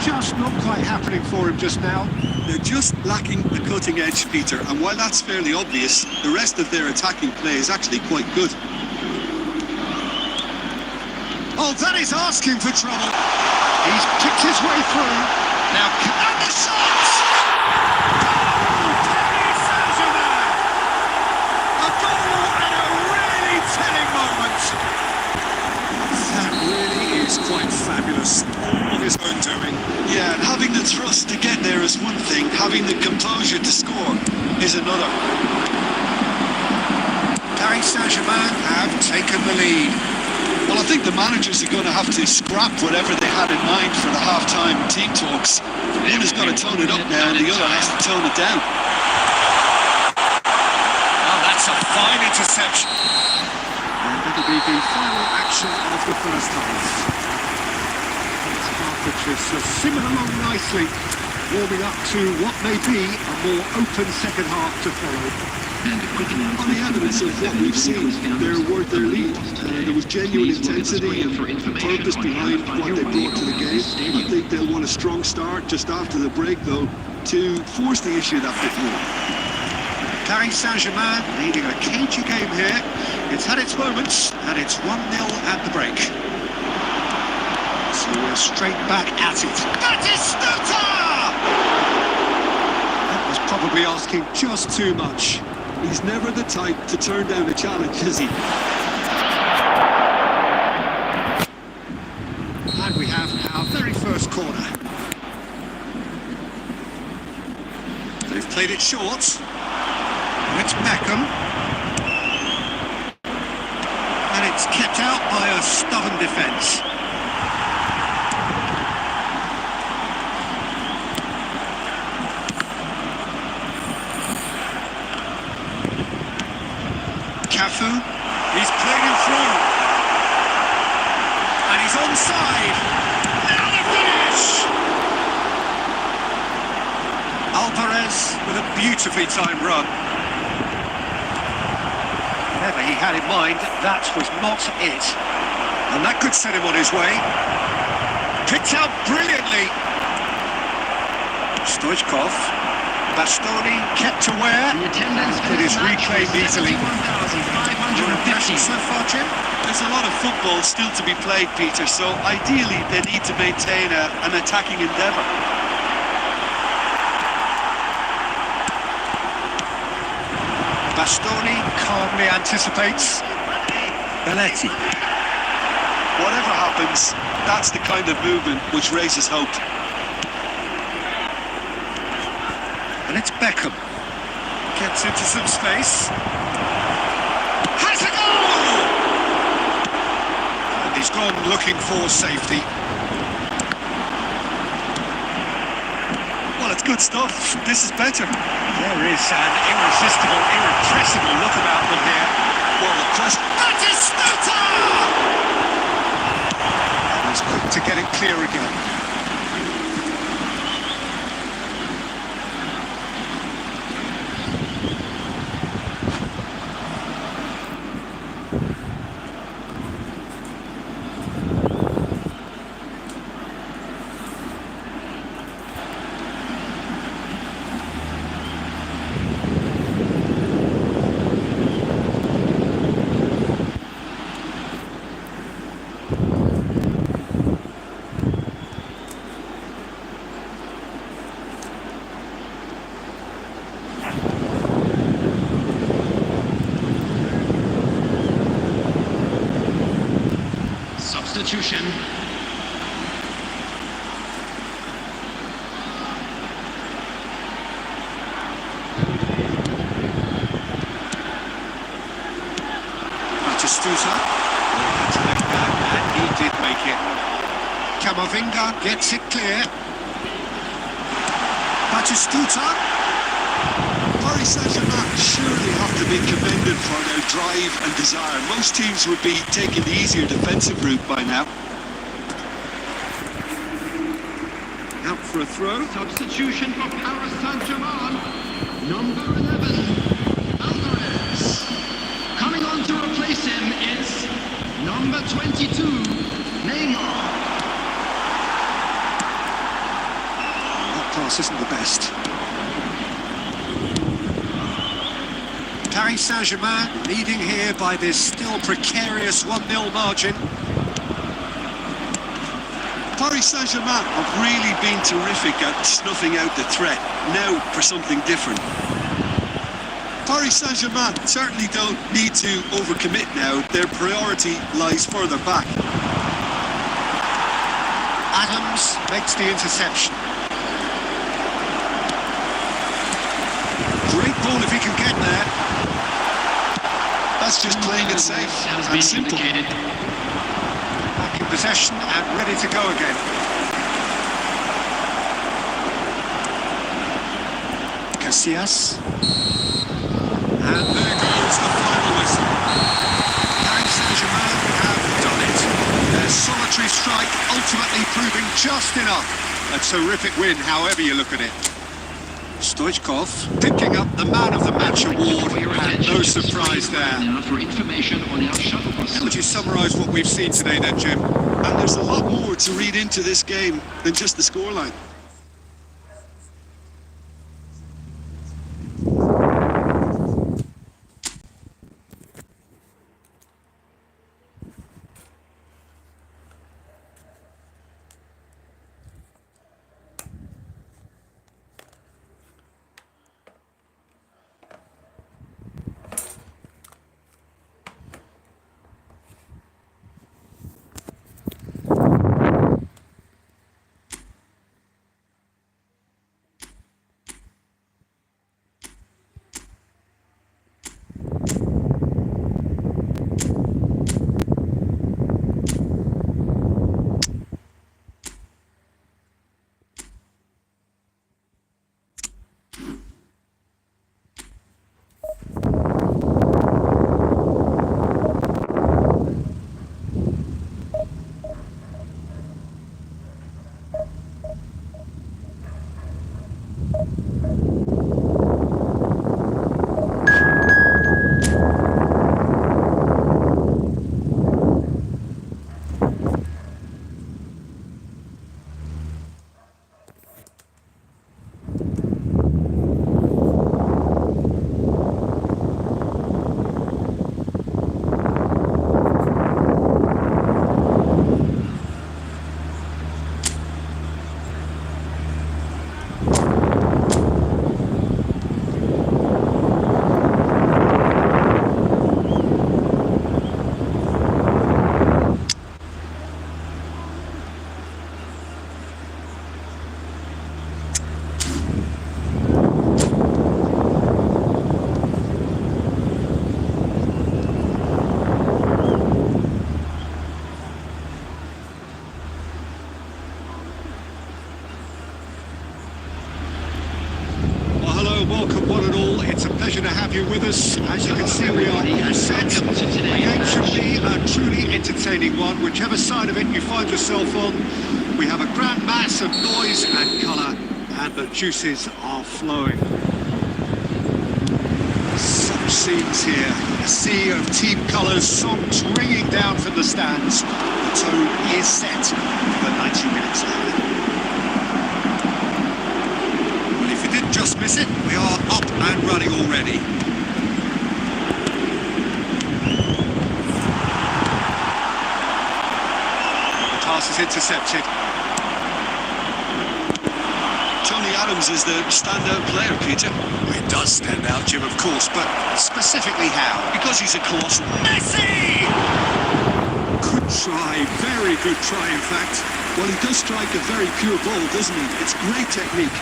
Just not quite happening for him just now. They're just lacking the cutting edge, Peter, and while that's fairly obvious, the rest of their attacking play is actually quite good. Oh, that is asking for trouble. He's picked his way through. Now, and the shot! Goal! Paris Saint-Germain! A goal and a really telling moment. That really is quite fabulous. All of his own doing. Yeah, and having the thrust to get there is one thing, having the composure to score is another. Paris Saint-Germain have taken the lead. Well, I think the managers are going to have to scrap whatever they had in mind for the half-time team talks. One has got to tone it up now, and the other has to tone it down. Oh, that's a fine interception. And that'll be the final action of the first half. It's temperatures simmer along nicely, warming up to what may be a more open second half to follow. And a quick announcement On the evidence of what we've seen, they're worth their lead. There was genuine intensity and purpose behind what they brought to the game. I think they'll want a strong start just after the break, though, to force the issue that bit more. Paris Saint-Germain leading a cagey game here. It's had its moments, and it's 1-0 at the break. So we're straight back at it. Batistuta! That was probably asking just too much. He's never the type to turn down a challenge, is he? And we have our very first corner. They've played it short. And it's Beckham. And it's kept out by a stubborn defence. Cafu, he's played him through, and he's onside. Now the finish! Alvarez with a beautifully timed run. Whatever he had in mind, that was not it. And that could set him on his way. Picked out brilliantly. Stoichkov. Bastoni kept aware. The attendance It is reclaimed easily. Your impression 71,550. so far, Jim? There's a lot of football still to be played, Peter, so ideally they need to maintain an attacking endeavour. Bastoni calmly anticipates. Belletti. Whatever happens, that's the kind of movement which raises hope. And it's Beckham. Gets into some space. Has a goal! And he's gone looking for safety. Well, it's good stuff. This is better. There is an irresistible, irrepressible look about them here. Well, the question... Batistuta! And he's quick to get it clear again. Substitution. Batistuta. That's left back, and he did make it. Camavinga gets it clear. Batistuta. Paris Saint-Germain surely have to be commended for their drive and desire. Most teams would be taking the easier defensive route by now. Out for a throw. Substitution for Paris Saint-Germain. Number 11, Alvarez. him is number 22, Neymar. That pass isn't the best. Paris Saint-Germain leading here by this still precarious 1-0 margin. Paris Saint-Germain have really been terrific at snuffing out the threat. Now for something different. Paris Saint-Germain certainly don't need to overcommit now. Their priority lies further back. Adams makes the interception. Great ball if he can get there. That's just playing it safe and simple. Back in possession and ready to go again. Casillas. And there goes the final whistle. Paris Saint-Germain have done it. Their solitary strike ultimately proving just enough. A terrific win, however you look at it. Stoichkov picking up the Man of the Match award, and no surprise there. Now for information on our shuttle bus. How would you summarise what we've seen today then, Jim? And there's a lot more to read into this game than just the scoreline. Welcome one and all, it's a pleasure to have you with us. As you can see, we are all set. The game should be a truly entertaining one, whichever side of it you find yourself on. We have a grand mass of noise and colour, and the juices are flowing. Such scenes here, a sea of team colours, songs ringing down from the stands. The tone is set for 90 minutes now. Just miss it, we are up and running already. The pass is intercepted. Tony Adams is the standout player, Peter. It does stand out, Jim, of course, but specifically how? Because he's a colossal. Messi! Good try, very good try, in fact. Well, he does strike a very pure ball, doesn't he? It's great technique.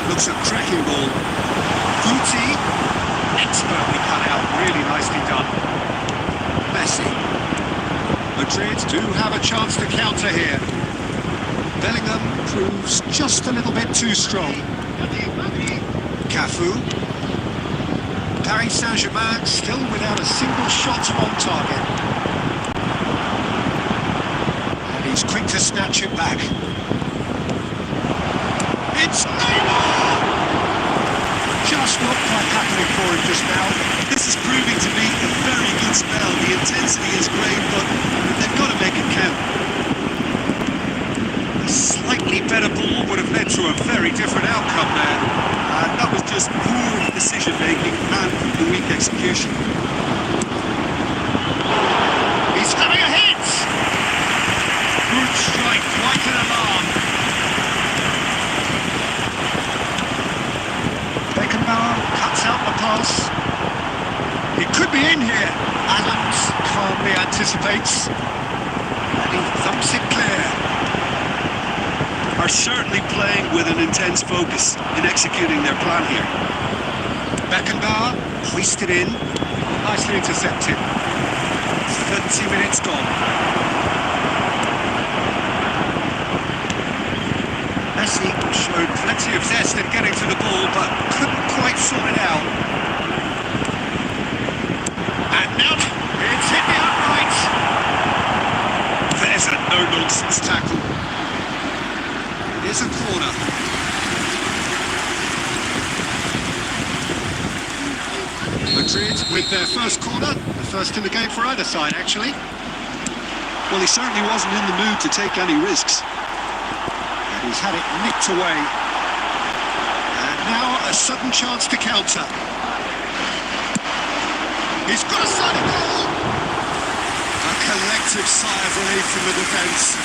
Looks a cracking ball. Guti Madrid do have a chance to counter here. Bellingham proves just a little bit too strong. Cafu. Paris Saint-Germain still without a single shot on target. And he's quick to snatch it back. It's Neymar! Just not quite happening for him just now. This is proving to be a very good spell. The intensity is great, but they've got to make it count. A slightly better ball would have led to a very different outcome there. And that was just poor decision-making and the weak execution. He's having a hit! Good strike, quite an alarm. Beckenbauer cuts out the pass. It could be in here. Adams calmly anticipates. And he thumps it clear. Are certainly playing with an intense focus in executing their plan here. Beckenbauer hoisted in. Nicely intercepted. 30 minutes gone. Messi showed plenty of zest in getting to the ball, but couldn't quite sort it out. And now it's hit the upright. There's a no-nonsense tackle. It is a corner. Madrid with their first corner, the first in the game for either side, actually. Well, he certainly wasn't in the mood to take any risks. And he's had it nicked away. And now a sudden chance to counter. He's got a side goal! A collective sigh of relief from the defence.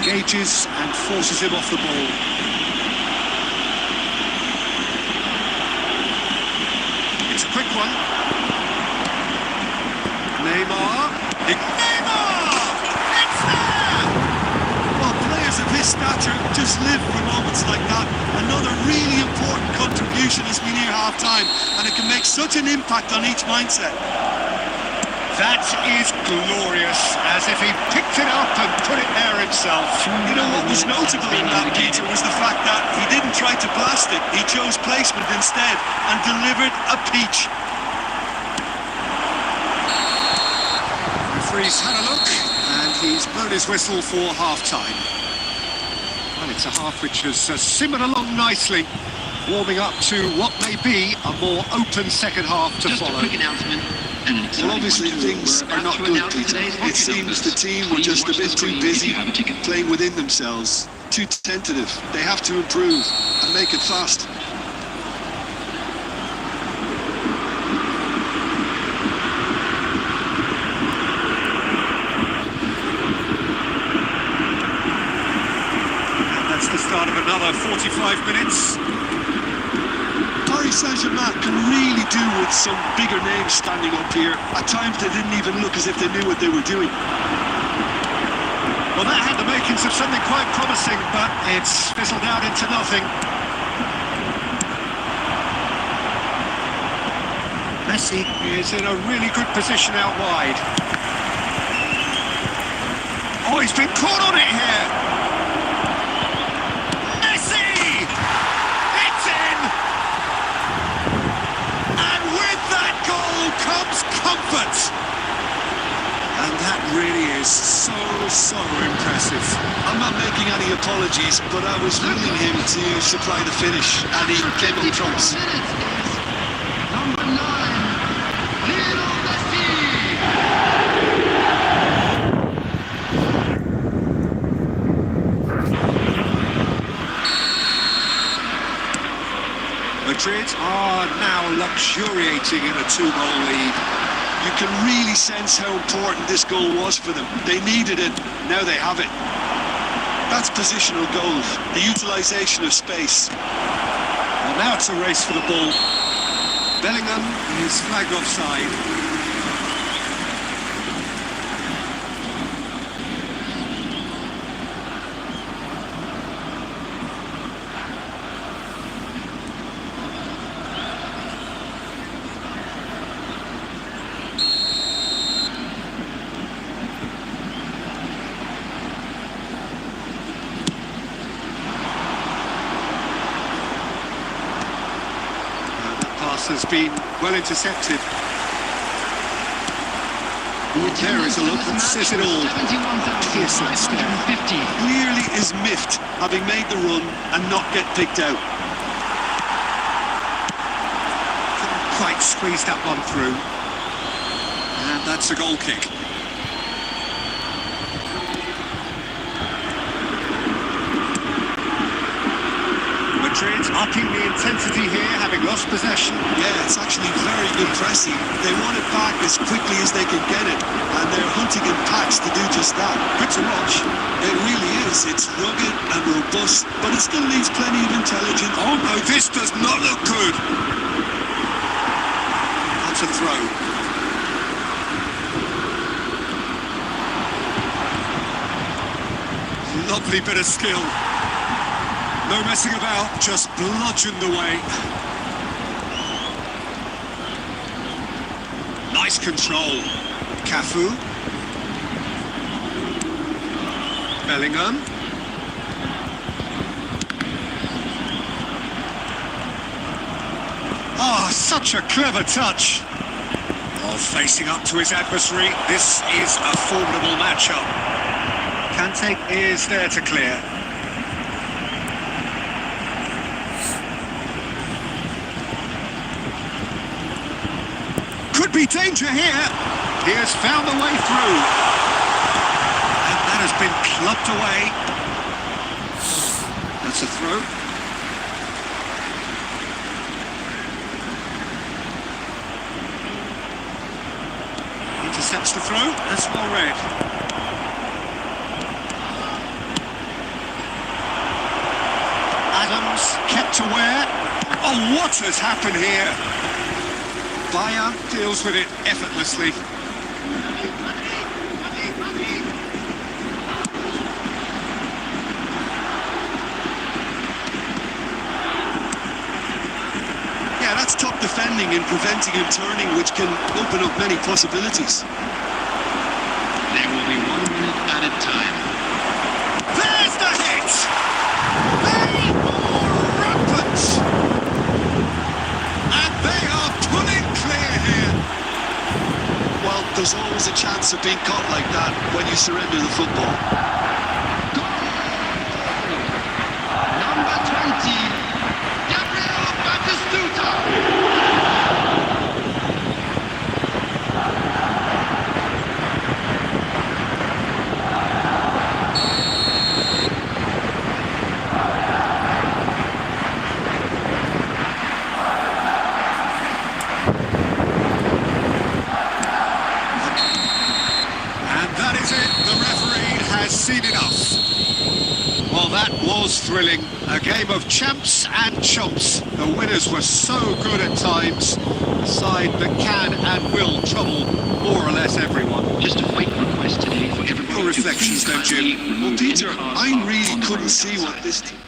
Engages and forces him off the ball. It's a quick one. Neymar. Neymar! It's there! Well, players of his stature just live for moments like that. Another really important contribution as we near half-time, and it can make such an impact on each mindset. That is glorious, as if he picked it up and put it there himself. You know what was notable in that, Peter, was the fact that he didn't try to blast it. He chose placement instead and delivered a peach. The referee's had a look, and he's blown his whistle for half-time. Well, it's a half which has simmered along nicely, warming up to what may be a more open second half to follow. Just a quick announcement. Well, obviously things are not good, Peter. It seems the team were just a bit too busy playing within themselves, too tentative. They have to improve and make it fast. And that's the start of another 45 minutes. Paris Saint-Germain can really do with some bigger names standing up here. At times they didn't even look as if they knew what they were doing. Well, that had the makings of something quite promising, but it's fizzled out into nothing. Messi is in a really good position out wide. Oh, he's been caught on it here. Messi! It's in! And with that goal comes comfort. And that really is so impressive. I'm not making any apologies, but I was willing him to supply the finish, and he came up trumps. Number 9, Lionel Messi! Madrid are now luxuriating in a 2-goal lead. You can really sense how important this goal was for them. They needed it, now they have it. That's positional goals, the utilisation of space. Well, And now it's a race for the ball. Bellingham is flagged offside. Has been well intercepted. There is a look that says it all. Pearson stare. Clearly is miffed, having made the run and not get picked out. Couldn't quite squeeze that one through. And that's a goal kick. Madrid upping the intensity here, having lost possession. Yeah, it's actually very good pressing. They want it back as quickly as they can get it, and they're hunting in packs to do just that. Good to watch. It really is. It's rugged and robust, but it still needs plenty of intelligence. Oh no, this does not look good. That's a throw. Lovely bit of skill. No messing about, just bludgeoned away. Nice control. Cafu. Bellingham. Ah, such a clever touch. Oh, facing up to his adversary. This is a formidable matchup. Kante is there to clear. Could be danger here. He has found a way through. And that has been clubbed away. That's a throw. Intercepts the throw. That's well read. Adams kept aware. Oh, what has happened here? Bayern deals with it effortlessly. Yeah, that's top defending and preventing him turning, which can open up many possibilities. There will be 1 minute added time. There's the hit! They are rampant! And they are pulling clear here. Well, there's always a chance of being caught like that when you surrender the football. Number 20, Gabriel Batistuta. Seen enough. Well, that was thrilling. A game of champs and chumps. The winners were so good at times. A side that can and will trouble more or less everyone. Just a quick request today for everybody. Your reflections then, Jim. Well, Peter, I really couldn't see what this team...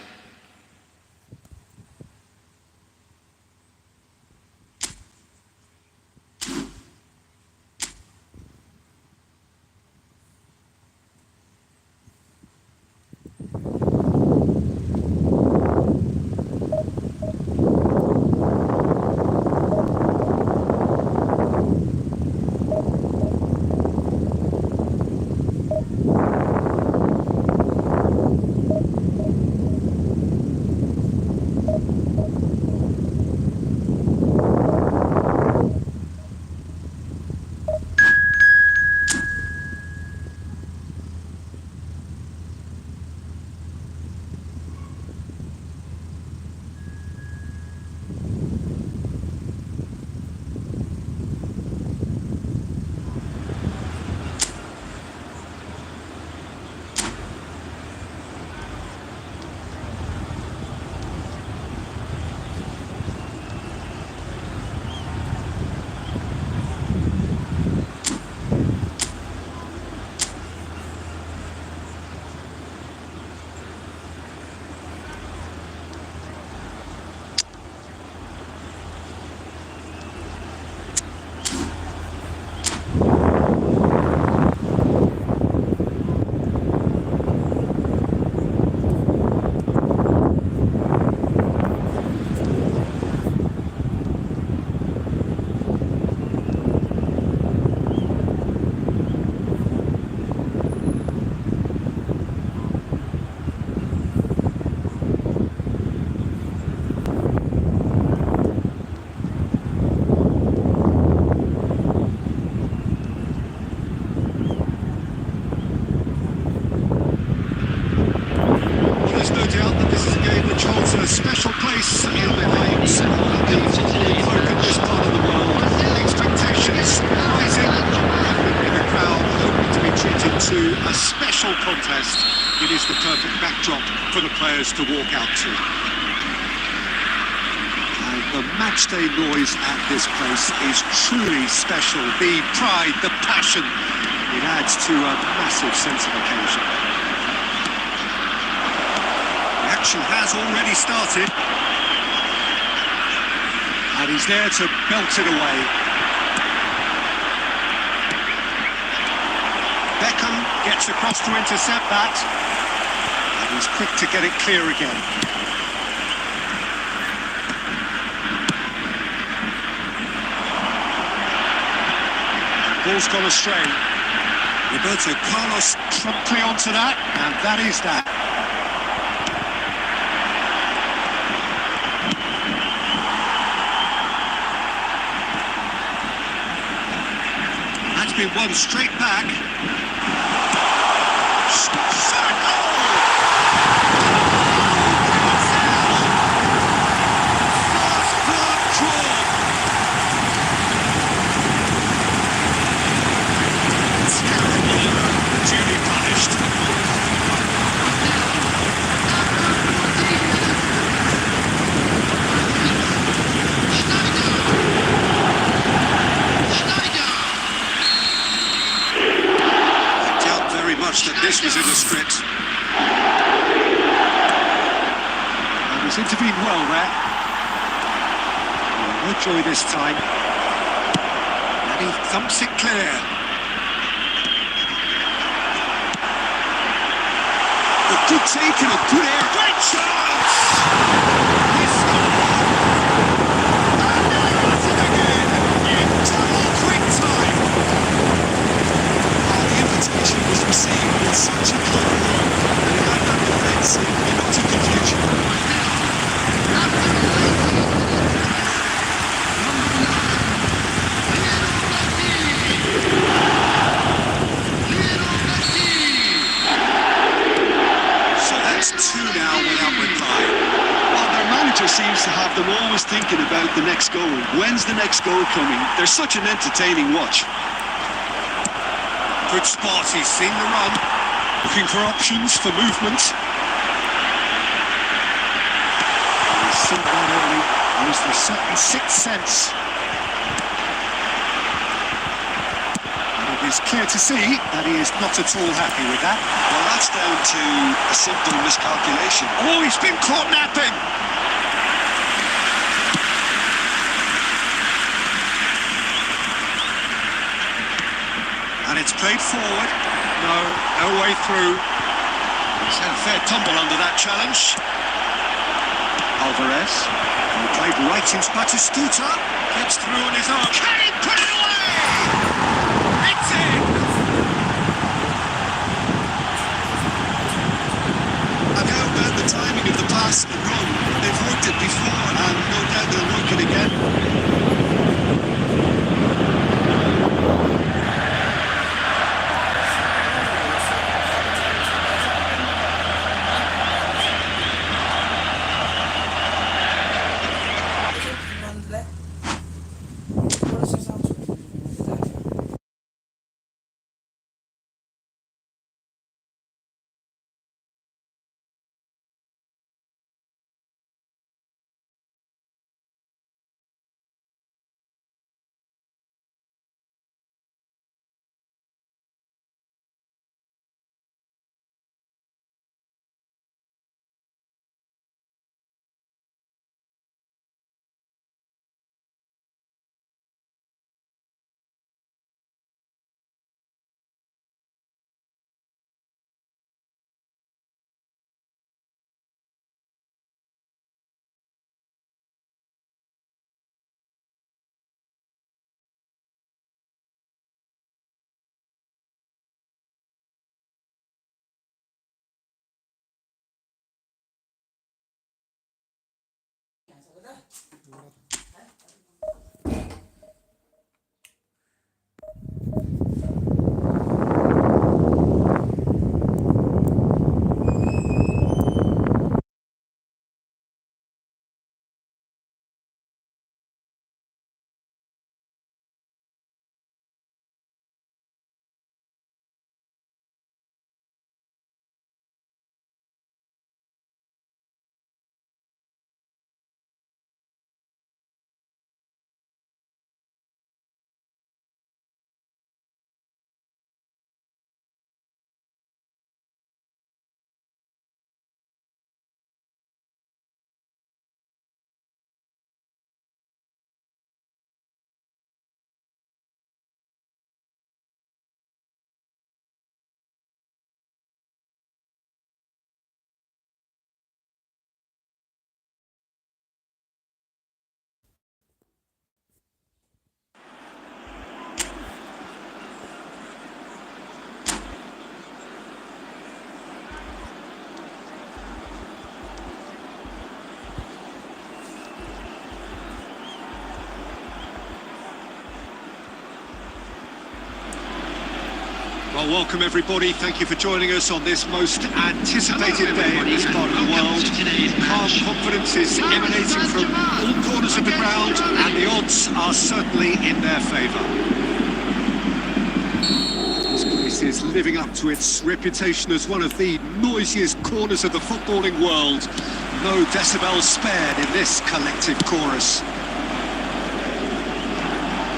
there's no doubt that this is a game which holds a special place in the minds of the footballing folk in this part of the world. Expectations rising, and in the crowd hoping to be treated to a special contest. It is the perfect backdrop for the players to walk out to. And the matchday noise at this place is truly special. The pride, the passion, it adds to a massive sense of occasion. The action has already started. And he's there to belt it away. Beckham gets across to intercept that. And he's quick to get it clear again. Ball's gone astray. Roberto Carlos promptly onto that, and that is that. That's been won straight back. That this was in the script. And he's intervened well there. No joy this time. And he thumps it clear. A good take and a good air. Great chance! He scored! And now it's it again in double quick time. The invitation was received with such a clever run that it had that defence in utter confusion. So that's 2 now without reply. Well, their manager seems to have them always thinking about the next goal. When's the next goal coming? They're such an entertaining watch. Good spot, he's seen the run. Looking for options for movement. He's seen that early. Used the certain sixth sense. And it is clear to see that he is not at all happy with that. Well, that's down to a simple miscalculation. Oh, he's been caught napping. And it's played forward. No way through. He's had a fair tumble under that challenge. Alvarez. He played right into Batistuta. Gets through on his own. Can he put it away? It's in! I know about the timing of the pass and run. They've worked it before, and no doubt they'll work it again. Well, welcome everybody. Thank you for joining us on this most anticipated day in this part of the world. Calm confidence is emanating from all corners of the ground, and the odds are certainly in their favour. This place is living up to its reputation as one of the noisiest corners of the footballing world. No decibels spared in this collective chorus.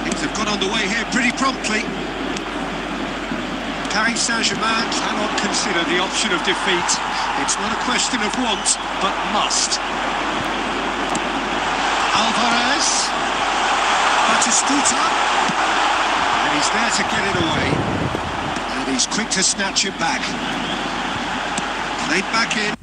Things have got underway here pretty promptly. Paris Saint-Germain cannot consider the option of defeat. It's not a question of want, but must. Alvarez. Batistuta. And he's there to get it away. And he's quick to snatch it back. Played back in.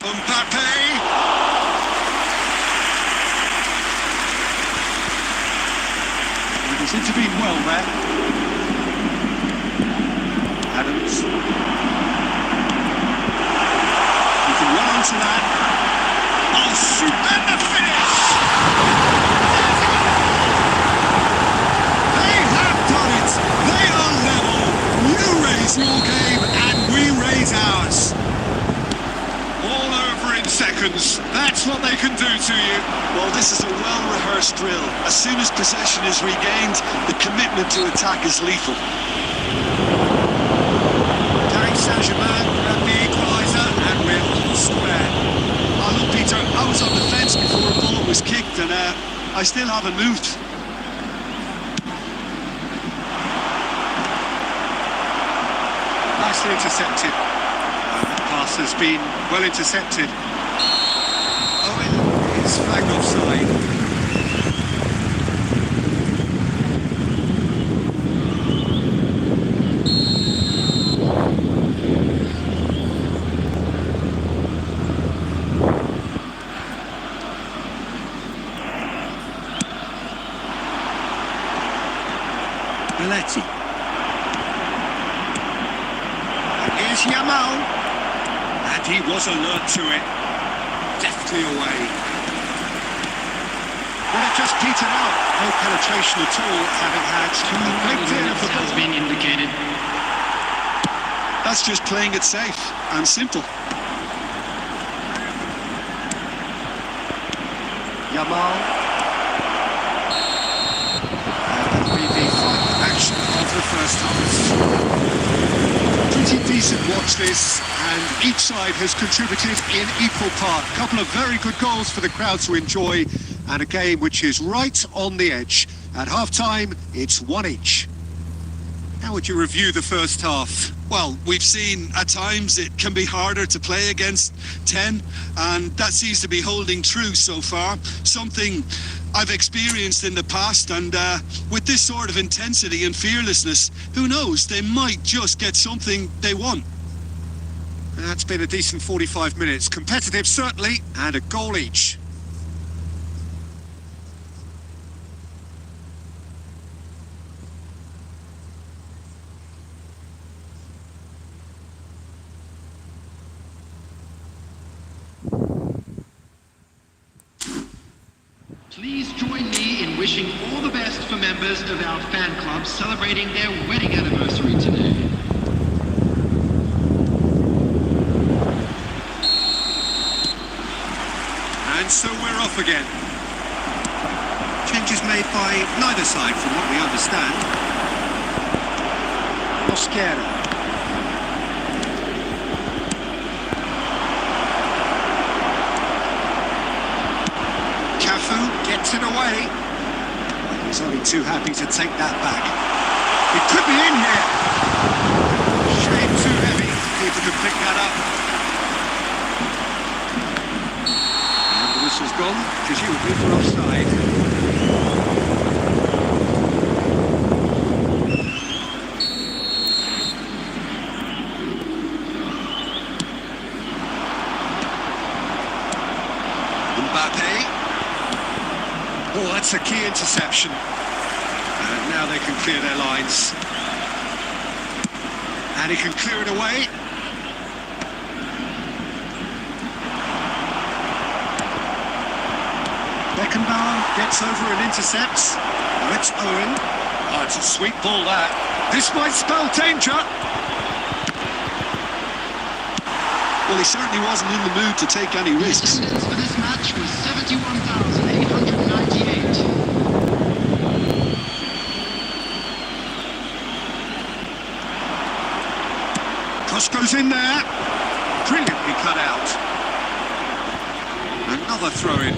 Mbappe! He's intervened well there. Adams. You can run onto that. Oh, stupendous finish! They have done it! They are level! You raise your game and we raise ours. All over in seconds. That's what they can do to you. Well, this is a well-rehearsed drill. As soon as possession is regained, the commitment to attack is lethal. Paris Saint-Germain grab the equaliser and we're all square. Oh, look, Peter, I was on the fence before a ball was kicked and I still haven't moved. Nicely intercepted. The pass has been well intercepted. Owen is flagged offside. Belletti. Here's Yamal. And he was alert to it. Deftly away. Well, it just petered out. No penetration at all, having had a great deal of the Has ball. been indicated. That's just playing it safe and simple. Yamal. And that'll be the final action of the first half. pretty decent watch this, and each side has contributed in equal part. A couple of very good goals for the crowd to enjoy, and a game which is right on the edge. At half-time, it's 1 each. How would you review the first half? Well, we've seen at times it can be harder to play against 10, and that seems to be holding true so far. Something I've experienced in the past, and with this sort of intensity and fearlessness, who knows, they might just get something they want. That's been a decent 45 minutes. Competitive, certainly, and a goal each. Please join me in wishing all the best for members of our fan club celebrating their wedding anniversary today. And so we're off again. Changes made by neither side from what we understand. Mosquera. Gets it away. He's only too happy to take that back. It could be in here. Shame too heavy. Keeper could pick that up. And the whistle's gone, presumably for offside. Mbappe. Oh, that's a key interception. And now they can clear their lines. And he can clear it away. Beckenbauer gets over and intercepts. Oh, it's Owen. Oh, it's a sweet ball, that. This might spell danger. Well, he certainly wasn't in the mood to take any risks. Attendance for this match was 71,898. Cross goes in there. Brilliantly cut out. Another throw-in.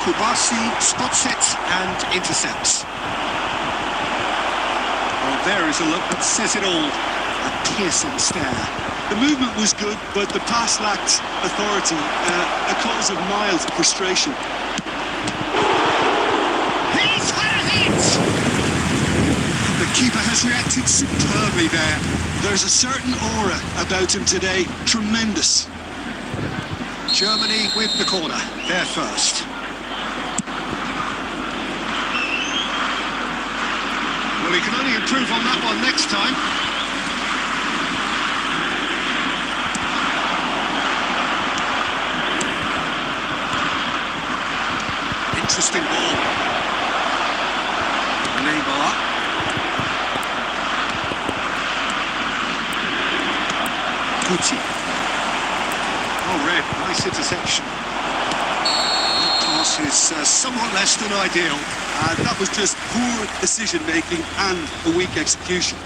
Kubasi spots it and intercepts. Well, there is a look that says it all. A piercing stare. The movement was good, but the pass lacked authority, a cause of mild frustration. He's had it! The keeper has reacted superbly there. There's a certain aura about him today. Tremendous. Germany with the corner. They're first. Well, he can only improve on that one next time. Interesting ball. Neymar. Gucci. Oh, red. Nice interception. That pass is somewhat less than ideal. That was just poor decision-making and a weak execution.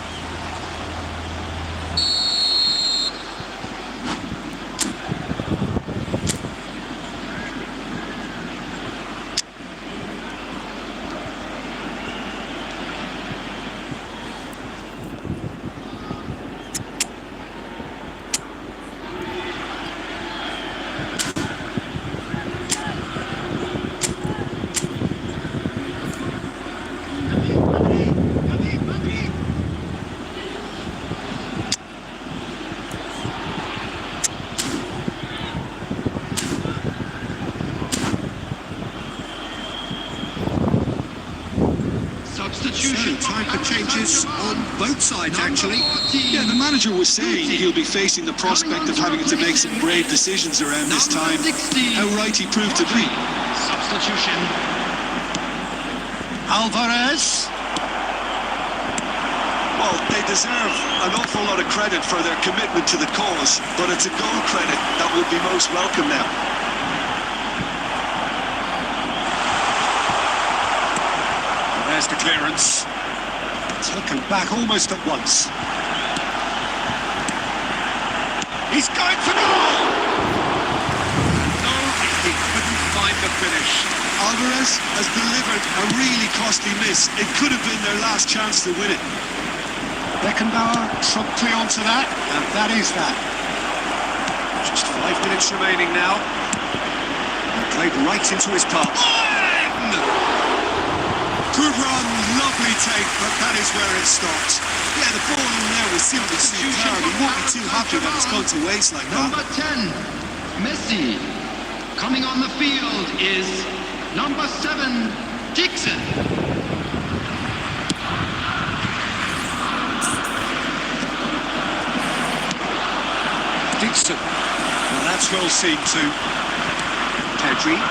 Time for changes on both sides, actually. Yeah, the manager was saying he'll be facing the prospect of having to make some brave decisions around this time. How right he proved to be. Substitution. Alvarez. Well, they deserve an awful lot of credit for their commitment to the cause, but it's a goal credit that would be most welcome now. There's the clearance. Taken back almost at once. He's going for goal! No, he couldn't find the finish. Alvarez has delivered a really costly miss. It could have been their last chance to win it. Beckenbauer promptly onto that, and that is that. Just 5 minutes remaining now. And played right into his path. Good run, lovely take, but that is where it stopped. Yeah, the ball in there was simply superb. He won't be too happy that it's gone to waste like that. Number 10, Messi. Coming on the field is number 7, Dixon. Dixon. Well, that's well seen too. Pedri.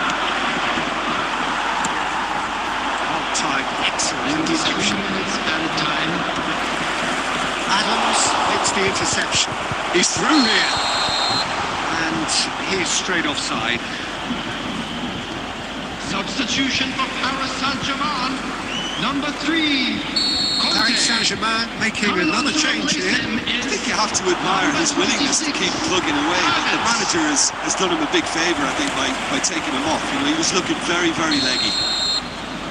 Time, excellent 93 interception. minutes added time. Adams hits the interception. He's through here. And he's straight offside. Substitution for Paris Saint-Germain. Number 3, Conte. Paris Saint-Germain making Coming on another to change replace here. him I is think you have to admire his willingness to keep plugging away. But the manager has done him a big favour, I think, by taking him off. You know, he was looking very, very leggy.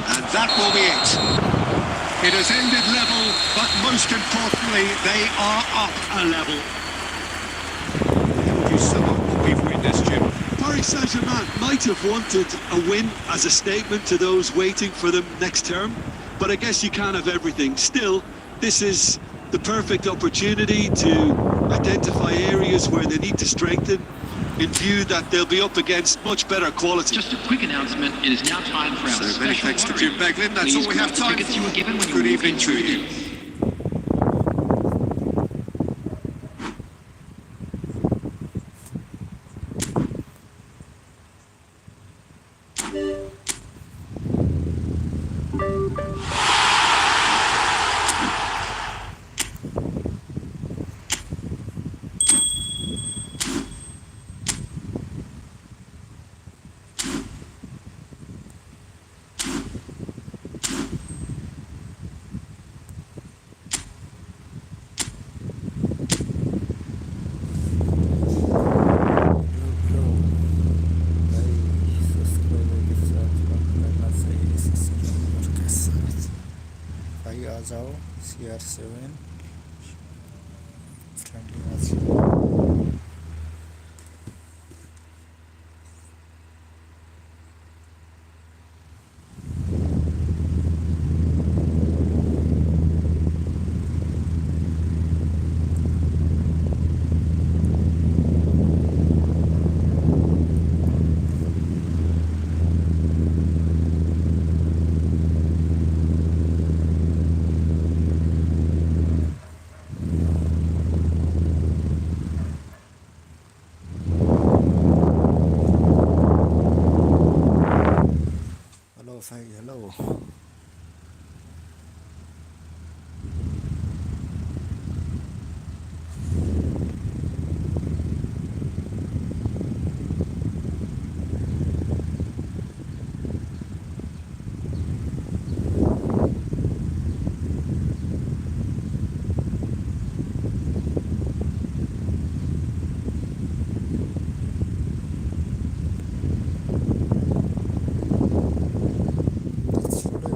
And that will be it. It has ended level, but most importantly, they are up a level. How would you sum up what we've witnessed, Jim? Paris Saint-Germain might have wanted a win as a statement to those waiting for them next term, but I guess you can't have everything. Still, this is the perfect opportunity to identify areas where they need to strengthen in view that they'll be up against much better quality. Just a quick announcement. It is now time for our So many special thanks to lottery. Jim Beglin. That's Please all we have collect the time tickets for. you were given when you Good walk evening into to the you. gates. जाओ CR7 friendly match. Hello. That's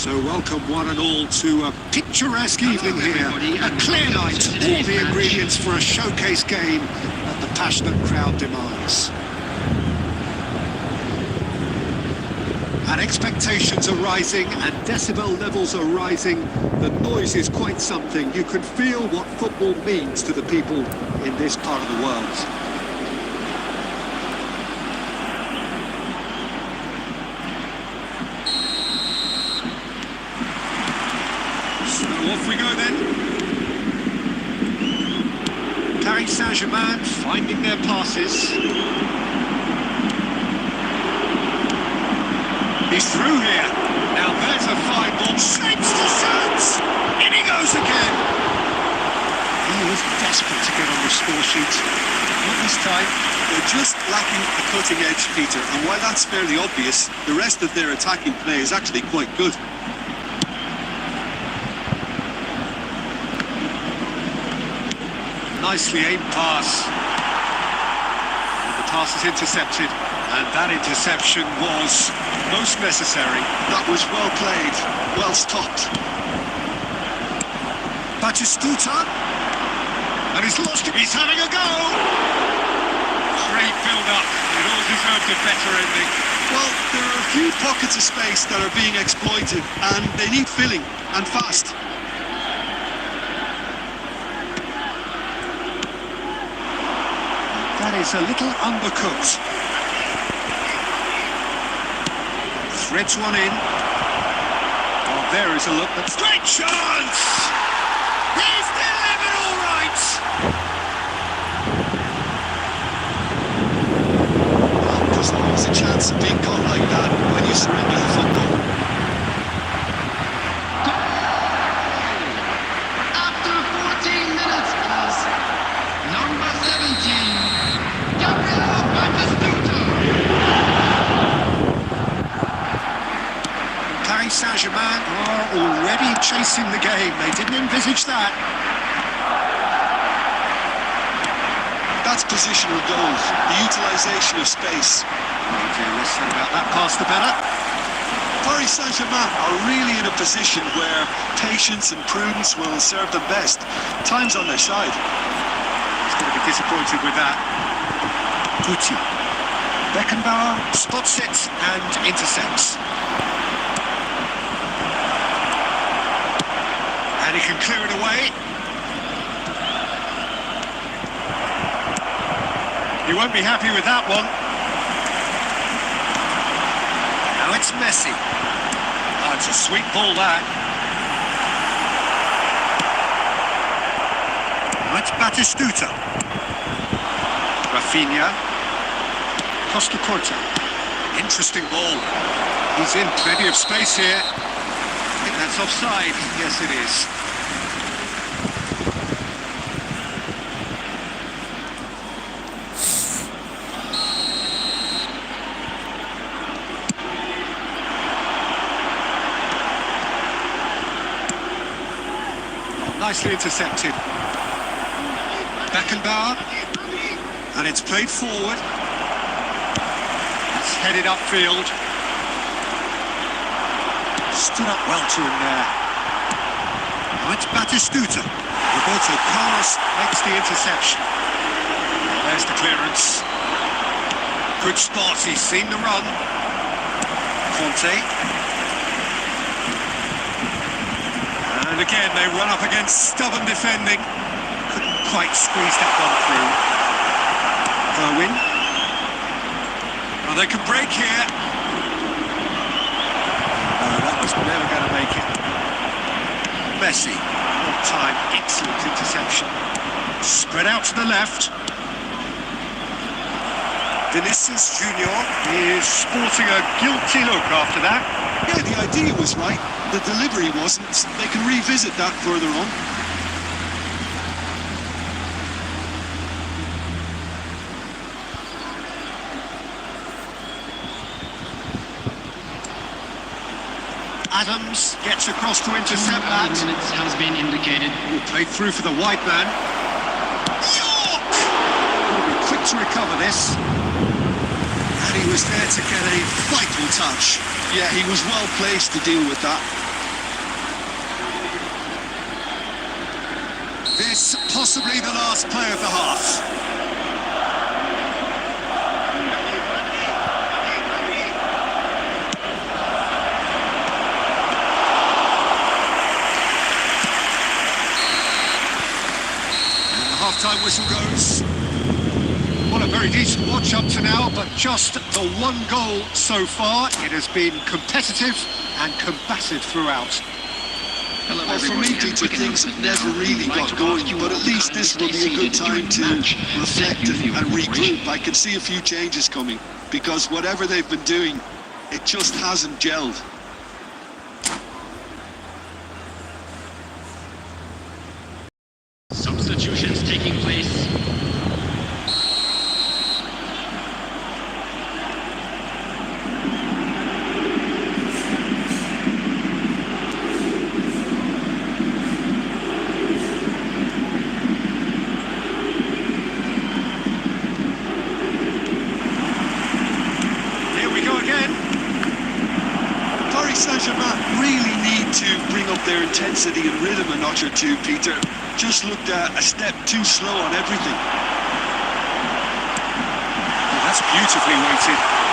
So welcome one and all to a picturesque evening here. A clear night, all the ingredients for a showcase game that the passionate crowd demands. And expectations are rising and decibel levels are rising. The noise is quite something. You can feel what football means to the people in this part of the world. Off we go then. Paris Saint-Germain finding their passes. He's through here. Now there's a fine ball. Shapes to shoot! In he goes again. He was desperate to get on the score sheet. Not this time. They're just lacking a cutting edge, Peter, and while that's fairly obvious, the rest of their attacking play is actually quite good. Nicely aimed pass. And the pass is intercepted, and that interception was most necessary. That was well played, well stopped. Batistuta, and he's lost it. He's having a go. Great build-up. It all deserved a better ending. Well, there are a few pockets of space that are being exploited, and they need filling, and fast. That is a little undercooked. Threads one in. Oh, there is a look. That's great chance! He's delivered all right! Well, there's always a chance of being caught like that when you surrender the football. After 14 minutes, please. Number 17. Paris Saint-Germain are already chasing the game. They didn't envisage that. That's positional goals, the utilisation of space. Okay, less said about that pass, the better. Paris Saint-Germain are really in a position where patience and prudence will serve them best. Time's on their side. He's going to be disappointed with that. Gucci. Beckenbauer spots it and intercepts. And he can clear it away. He won't be happy with that one. Now it's Messi. Oh, it's a sweet ball, that. Right it's Batistuta. Rafinha. Costa Corta. Interesting ball. He's in plenty of space here. I think that's offside. Yes, it is. Nicely intercepted. Beckenbauer. And it's played forward. It's headed upfield. Stood up well to him there. Now it's Batistuta. Roberto Carlos makes the interception. There's the clearance. Good spot, he's seen the run. Conte. And again, they run up against stubborn defending. Couldn't quite squeeze that one through. Irwin. Well, they can break here. No, that was never going to make it. Messi. On time, excellent interception. Spread out to the left. Vinicius Junior is sporting a guilty look after that. Yeah, the idea was right. The delivery wasn't. They can revisit that further on. Adams gets across to intercept that. 2 minutes has been indicated. Played through for the wide man. York! Will be quick to recover this. And he was there to get a vital touch. Yeah, he was well placed to deal with that. This possibly the last play of the half. And the half-time whistle goes. Well, a very decent watch up to now, but just the one goal so far. It has been competitive and combative throughout. Hello, Well, for everybody, me, and a Peter, quick things announcement never now. really We'd like got to ask going, you but all at to least kindly this will stay be a good seated time during to the match. reflect Thank you for your and cooperation. regroup. I can see a few changes coming, because whatever they've been doing, it just hasn't gelled. Substitutions taking place. Here we go again. Paris Saint-Germain really need to bring up their intensity and rhythm a notch or two, Peter. Just looked a step too slow on everything. Well, that's beautifully weighted.